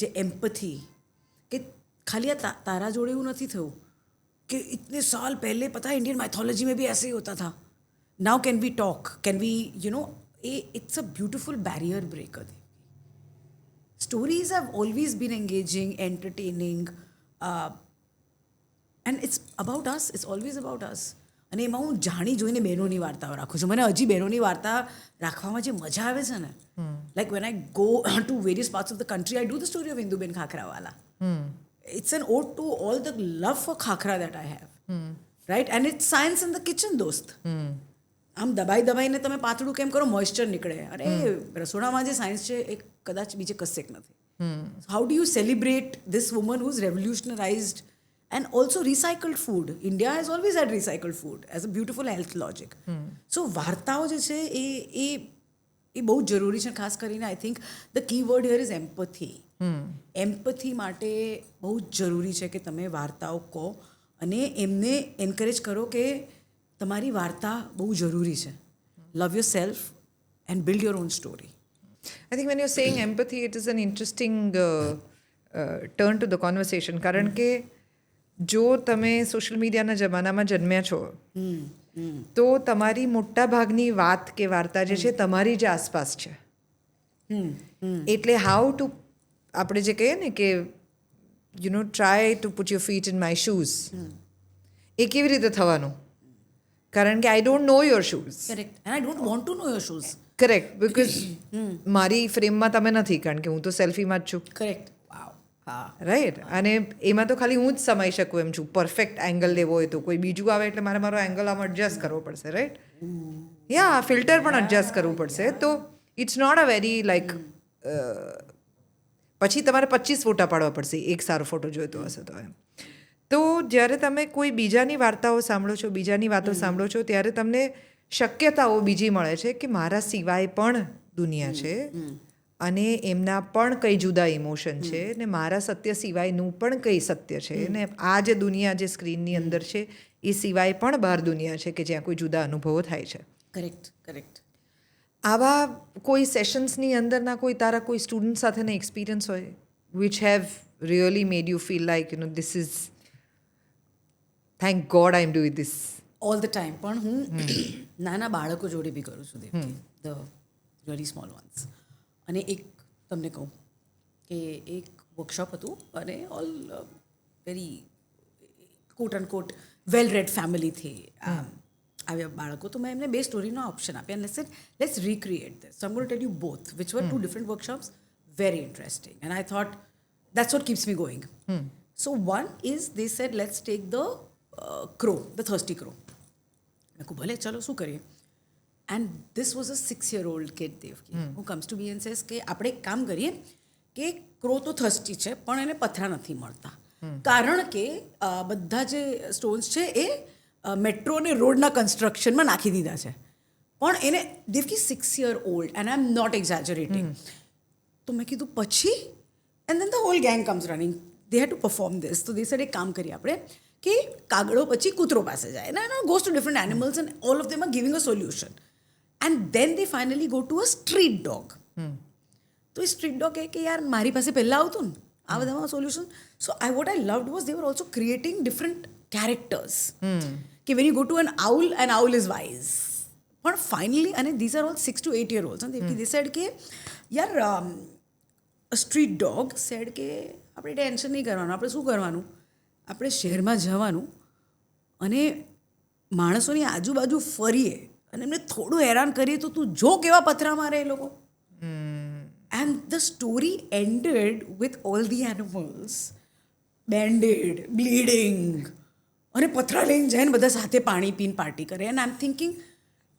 Speaker 1: જે એમ્પથી, કે ખાલી આ તારા જોડે એવું નથી થયું कि इतने साल पहले पता है इंडियन माइथोलॉजी में भी ऐसे ही होता था. Now can we talk, can we it's a beautiful barrier breaker. Stories have always been engaging, entertaining, and it's about us. It's always about us. અને એમાં હું જાણી જોઈને બહેનોની વાર્તાઓ રાખું છું. મને હજી બહેનોની વાર્તા રાખવામાં જે મજા આવે છે ને, like when I go to various parts of the country, I do the story of Induben Khakharawala. It's an ode to all the love for khakra that I have. Right? And it's science in the kitchen, dost. આમ દબાઈને તમે પાતળું કેમ કરો, મોઇસ્ચર નીકળે. અરે રસોડામાં જે સાયન્સ છે એ કદાચ બીજે કશેક નથી. How do you celebrate this woman who's revolutionised and also recycled food? India has always had recycled food as a beautiful health logic. So વાર્તાઓ જે છે એ બહુ જરૂરી છે. ખાસ કરીને I think the key word here is empathy. Empathy માટે બહુ જ જરૂરી છે કે તમે વાર્તાઓ કહો અને એમને એન્કરેજ કરો કે તમારી વાર્તા બહુ જરૂરી છે. લવ your self and build your own story.
Speaker 2: I think when you're saying empathy, it is an interesting turn to the conversation. કારણ કે જો તમે સોશિયલ મીડિયાના જમાનામાં જન્મ્યા છો તો તમારી મોટા ભાગની વાત કે વાર્તા જે છે તમારી જ આસપાસ છે. એટલે હાઉ ટુ, આપણે જે કહીએ ને કે try to put your feet in my shoes, એ કેવી રીતે થવાનું? કારણ કે I don't know your shoes.
Speaker 1: Correct. And I don't want to know your shoes.
Speaker 2: Correct. Because મારી ફ્રેમમાં તમે નથી, કારણ કે હું તો સેલ્ફીમાં જ છું.
Speaker 1: કરેક્ટ.
Speaker 2: રાઈટ. અને એમાં તો ખાલી હું જ સમાઈ શકું એમ છું. પરફેક્ટ એંગલ લેવો હોય તો કોઈ બીજું આવે એટલે મારો એંગલ આમ એડજસ્ટ કરવો પડશે. રાઈટ. યા ફિલ્ટર પણ એડજસ્ટ કરવું પડશે. તો it's not a very like, પછી તમારે 25 ફોટા પાડવા પડશે એક સારો ફોટો જોઈતો હશે તો એમ. તો જ્યારે તમે કોઈ બીજાની વાર્તાઓ સાંભળો છો, બીજાની વાતો સાંભળો છો, ત્યારે તમને શક્યતાઓ બીજી મળે છે કે મારા સિવાય પણ દુનિયા છે અને એમના પણ કંઈ જુદા ઇમોશન છે, ને મારા સત્ય સિવાયનું પણ કંઈ સત્ય છે, ને આ જે દુનિયા જે સ્ક્રીનની અંદર છે એ સિવાય પણ બહાર દુનિયા છે કે જ્યાં કોઈ જુદા અનુભવો થાય છે.
Speaker 1: કરેક્ટ. કરેક્ટ.
Speaker 2: આવા કોઈ સેશન્સની અંદરના કોઈ તારા કોઈ સ્ટુડન્ટ સાથેના એક્સપિરિયન્સ હોય which have really made you feel like this is, thank God I am doing this,
Speaker 1: all the time. પણ હું નાના બાળકો જોડે બી કરું છું Devaki, the really small ones. અને એક તમને કહું કે એક વર્કશોપ હતું અને all very quote and quote well read ફેમિલીથી આવ્યા બાળકો. તો મેં એમને 2 સ્ટોરીનો ઓપ્શન આપ્યા અને said let's recreate this. So I am going to tell you both which were 2 different workshops, very interesting. And I thought that's what keeps me going. So one is they said let's take the crow, the thirsty crow. મેં કહું ભલે ચલો શું કરીએ. And this was a 6-year-old kid, Devki, who comes to me and says કે આપણે એક કામ કરીએ કે ક્રો તો થર્સ્ટી છે પણ એને પથરા નથી મળતા, કારણ કે બધા જે સ્ટોન્સ છે એ મેટ્રો અને રોડના કન્સ્ટ્રક્શનમાં નાખી દીધા છે. પણ એને Devaki 6-year-old and I'm not exaggerating. તો મેં કીધું પછી and then the whole gang comes running, they had to perform this. તો દે સેડ એક કામ કરીએ આપણે કે કાગડો પછી કૂતરો પાસે જાય અને goes to different animals and all of them are giving a solution. And then they finally go to a street dog. તો એ સ્ટ્રીટ ડોગ કે યાર મારી પાસે પહેલાં આવતું ને આ બધામાં solution. So what I loved was they were also creating different characters કે when you go to an owl is wise. પણ ફાઇનલી, અને these are all 6 to 8 year olds, અને દે સેડ કે યાર સ્ટ્રીટ ડોગ સેડ કે આપણે ટેન્શન નહીં કરવાનું, આપણે શું કરવાનું, આપણે શહેરમાં જવાનું અને માણસોની આજુબાજુ ફરીએ અને એમને થોડું હેરાન કરીએ તો તું જો કેવા પથરા મારે એ લોકો. And the story ended with all the animals Band-Aid, bleeding, અને પથરા લઈને જાય ને બધા સાથે પાણી પીને પાર્ટી કરે. And I am thinking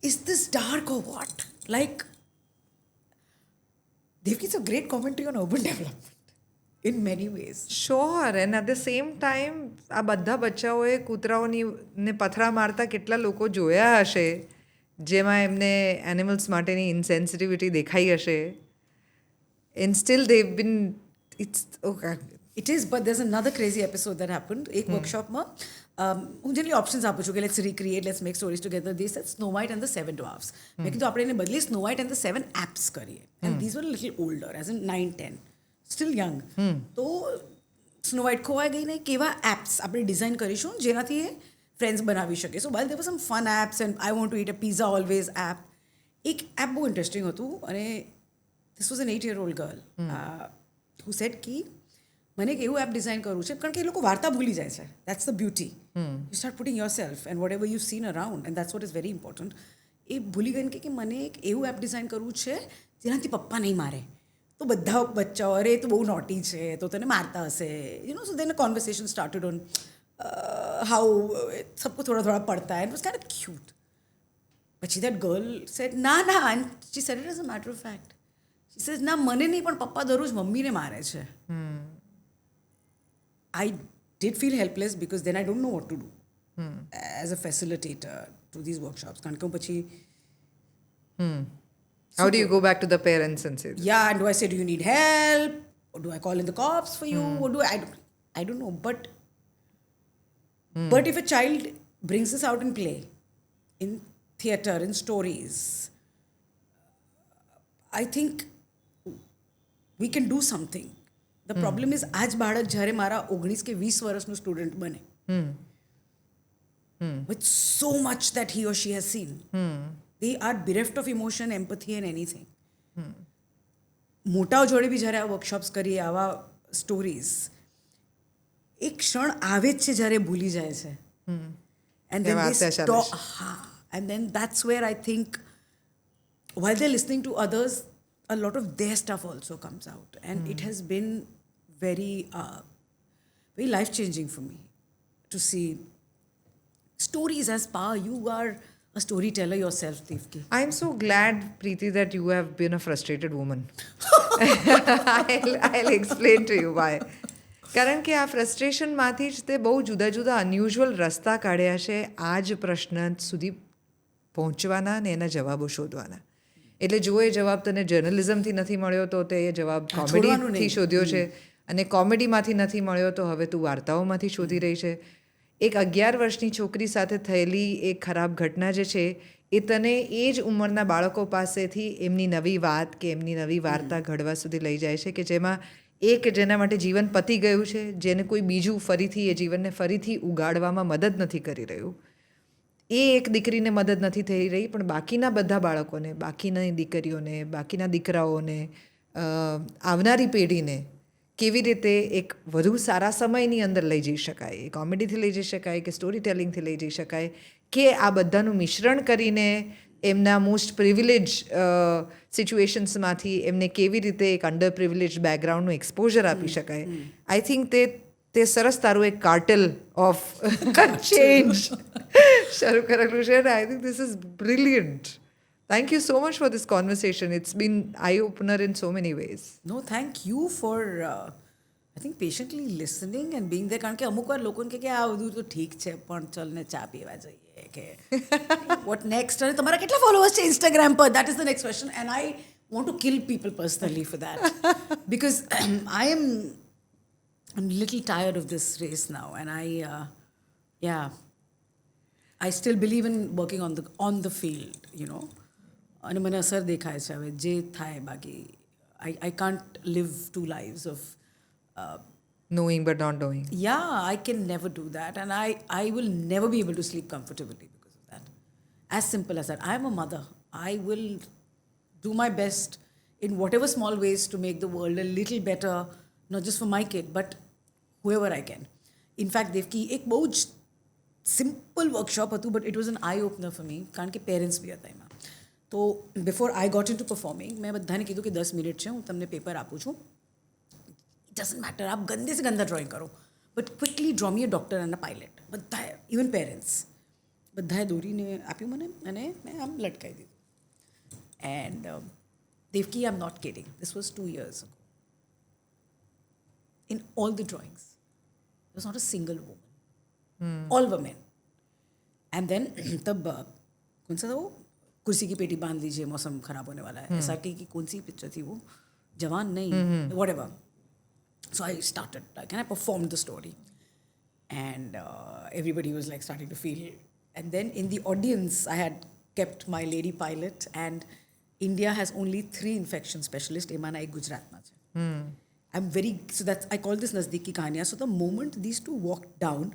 Speaker 1: is this dark or what? Like, Devki, it's a great commentary on urban development in many ways.
Speaker 2: Sure. And at the same time આ બધા બચ્ચાઓએ કૂતરાઓની ને પથરા મારતા કેટલા લોકો જોયા હશે જેમાં એમને એનિમલ્સ માટેની ઇન્સેન્સિટિવિટી દેખાઈ હશે. And still they been it's okay.
Speaker 1: It is, but there's another crazy episode that happened. એક વર્કશોપમાં હું જેટલી ઓપ્શન્સ આપું છું કે let's recreate, let's make stories together. This said Snow White and the 7 dwarfs. મેં કીધું આપણે એને બદલી Snow White and the 7 apps કરીએ. And these were little older, as in 9-10, still young. તો સ્નો વ્હાઇટ ખોવાઈ ગઈને કેવા એપ્સ આપણે ડિઝાઇન કરીશું જેનાથી એ ફ્રેન્ડ્સ બનાવી શકે. So by there were some fun apps and I want to eat a pizza always app. એક એપ બહુ ઇન્ટરેસ્ટિંગ હતું અને this was an 8-year-old girl who said કે મને એક એવું એપ ડિઝાઇન કરવું છે, કારણ કે એ લોકો વાર્તા ભૂલી જાય છે. That's the beauty. You start putting yourself and whatever you seen around and that's what is very important. એ ભૂલી ગઈને કે મને એક એવું એપ ડિઝાઇન કરવું છે જેનાથી પપ્પા નહીં મારે. તો બધા બચ્ચાઓ અરે તો બહુ નોટી છે તો તને મારતા હશે, you know. So then a conversation started on how સબકો થોડા થોડા પડતા and was kind of cute. પછી દેટ ગર્લ સેડ ના and she said it as a matter of fact. She said ના મને નહીં પણ પપ્પા દરરોજ મમ્મીને મારે છે. I did feel helpless because then I don't know what to do as a facilitator to these workshops. કારણ કે હું પછી
Speaker 2: How do you go back to the parents and say this?
Speaker 1: yeah, and do I say do you need help or do I call in the cops for you or do I don't know, but if a child brings this out in play, in theatre, in stories, I think we can do something. The problem is આજ બાળક જ્યારે મારા 19 કે 20 વર્ષનું સ્ટુડન્ટ બને with so much that he or she has seen, they are bereft of emotion, empathy and anything. મોટાઓ જોડે બી જ્યારે આ વર્કશોપ્સ કરીએ, આવા સ્ટોરીઝ, એક ક્ષણ આવે જ છે જ્યારે ભૂલી જાય છે. And then they stop. And then that's where I think while they're listening to others, a lot of their stuff also comes out. And it has been very life-changing for me to see stories as power. You are a storyteller yourself, Devki.
Speaker 2: I'm so glad, Preeti, that you have been a frustrated woman. I'll explain to you why. કારણ કે આ ફ્રસ્ટ્રેશનમાંથી જ તે બહુ જુદા જુદા અનયુઝ્યુઅલ રસ્તા કાઢ્યા છે આ જ પ્રશ્ન સુધી પહોંચવાના ને એના જવાબો શોધવાના. એટલે જો એ જવાબ તને જર્નલિઝમથી નથી મળ્યો તો તે એ જવાબ કોમેડીથી શોધ્યો છે, અને કોમેડીમાંથી નથી મળ્યો તો હવે તું વાર્તાઓમાંથી શોધી રહી છે. એક 11 વર્ષની છોકરી સાથે થયેલી એક ખરાબ ઘટના જે છે એ તને એ જ ઉંમરના બાળકો પાસેથી એમની નવી વાત કે એમની નવી વાર્તા ઘડવા સુધી લઈ જાય છે કે જેમાં એક જેના માટે જીવન પતી ગયું છે, જેને કોઈ બીજું ફરીથી એ જીવનને ફરીથી ઉગાડવામાં મદદ નથી કરી રહ્યું, એ એક દીકરીને મદદ નથી થઈ રહી, પણ બાકીના બધા બાળકોને, બાકીની દીકરીઓને, બાકીના દીકરાઓને, આવનારી પેઢીને કેવી રીતે એક વધુ સારા સમયની અંદર લઈ જઈ શકાય, એ કોમેડીથી લઈ જઈ શકાય કે સ્ટોરી ટેલિંગથી લઈ જઈ શકાય, કે આ બધાનું મિશ્રણ કરીને એમના મોસ્ટ પ્રિવિલેજ સિચ્યુએશન્સમાંથી એમને કેવી રીતે એક અંડર પ્રિવિલેજ બેકગ્રાઉન્ડનું એક્સપોઝર આપી શકાય. આઈ થિંક તે સરસ તારું એક કાર્ટેલ ઓફ ચેન્જ શરૂ કરેલું છે, અને I think this is brilliant. Thank you so much for this conversation. It's been eye-opener in so many ways.
Speaker 1: No, thank you for, I think, patiently listening and being there. કારણ કે અમુક વાર લોકોને કે આ બધું તો ઠીક છે પણ ચલ ને ચા પીવા જઈએ કે what next? અને તમારા કેટલા followers છે Instagram પર? That is the next question. And I want to kill people personally for that. Because I'm a little tired of this race now. And I still believe in working on the field, you know. અને મને અસર દેખાય છે હવે જે થાય બાકી I can't live two lives of
Speaker 2: Knowing but not knowing.
Speaker 1: I can never do that, and I will never be able to sleep comfortably because of that. As simple as that. I am a mother. I will do my best in whatever small ways to make the world a little better, not just for my kid but whoever I can. In fact, Devki, એક બહુ જ સિમ્પલ વર્કશોપ હતું, but it was an eye opener for me કારણ કે પેરેન્ટ્સ બી હતા એમાં. તો before I got into performing મેં બધાને કીધું કે 10 મિનિટ છે, હું તમને પેપર આપું છું, ઇટ ડઝન્ટ મેટર, આપ ગંદે સે ગંદા ડ્રોઈંગ કરો but quickly draw me a doctor and a pilot. બધાએ, ઇવન પેરેન્ટ્સ, બધાએ દોરીને આપ્યું મને અને મેં આમ લટકાવી દીધું. And Devaki, I am not kidding, this was 2 years ago. In all the drawings, there was not a single woman. All were men. And then तब कौन सा था वो, कुर्सी की पेटी बांध लीजिए मौसम खराब होने वाला है, SRT की कौन सी पिक्चर थी वो, जवान नहीं, whatever. So I started, like, and I performed the story, and everybody was like starting to feel. And then in the audience, I had kept my lady pilot, and India has only 3 infection specialists. એમાંના એક ગુજરાતમાં છે. I'm very, so that's, I call this Nazdik ki kahaniyan. So the moment these two walked down,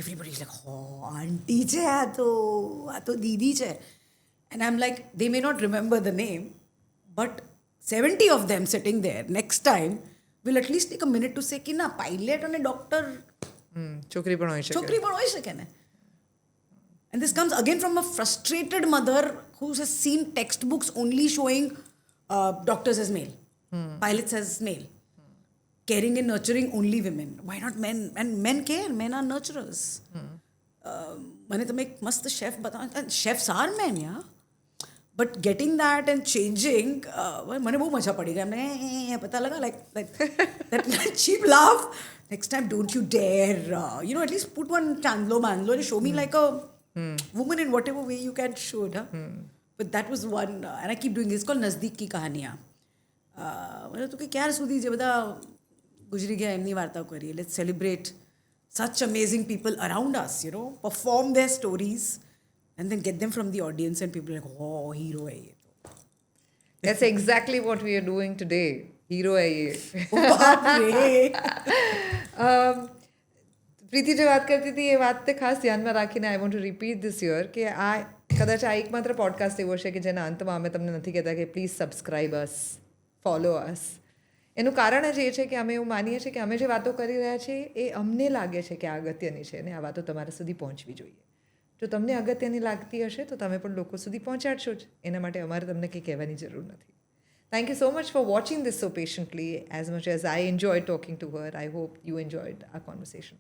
Speaker 1: everybody's like, oh, auntie છે આ તો દીદી છે. And I'm like, they may not remember the name, but 70 of them sitting there next time will at least take a minute to say કે ના, પાયલટ અને ડૉક્ટર
Speaker 2: છોકરી પણ
Speaker 1: હોઈ શકે ને. And this comes again from a frustrated mother who has seen textbooks only showing doctors as male, pilots as male, caring and nurturing only women. Why not men? And men care, men are nurturers. મને તમે એક મસ્ત શેફ બતાવો, chefs are men, yeah. But getting that and changing, મને બહુ મજા પડી ગઈ. એમને પતા લગા, like that cheap laugh. Next time, don't you dare, at least put one chandlo manlo and show me like a woman in whatever way you can show it. But that was one, and I keep doing this, called Nazdik ki kahaniyan. મને તો કે ક્યાર સુધી જે બધા ગુજરી ગયા એમની વાર્તાઓ કરીએ. Let's celebrate such amazing people around us, perform their stories and then get them from the audience, and people are like, oh, hero hai ye to.
Speaker 2: That's exactly what we are doing today. Hero hai ye.
Speaker 1: બાપ રે.
Speaker 2: પ્રીતિ જે વાત કરતી હતી એ વાત ખાસ ધ્યાનમાં રાખીને આઈ want two repeat this year કે આ કદાચ આ એકમાત્ર પોડકાસ્ટ એવો છે કે જેના અંતમાં અમે તમને નથી કહેતા કે પ્લીઝ સબસ્ક્રાઇબ અસ, ફોલો અસ. એનું કારણ જ એ છે કે અમે એવું માનીએ છીએ કે અમે જે વાતો કરી રહ્યા છીએ એ અમને લાગે છે કે આ અગત્યની છે અને આ વાતો તમારા સુધી પહોંચવી જોઈએ. જો તમને અગત્યની લાગતી હશે તો તમે પણ લોકો સુધી પહોંચાડશો જ. એના માટે અમારે તમને કંઈ કહેવાની જરૂર નથી. Thank you so much for watching this so patiently. As much as I enjoyed talking to her, I hope you enjoyed our conversation.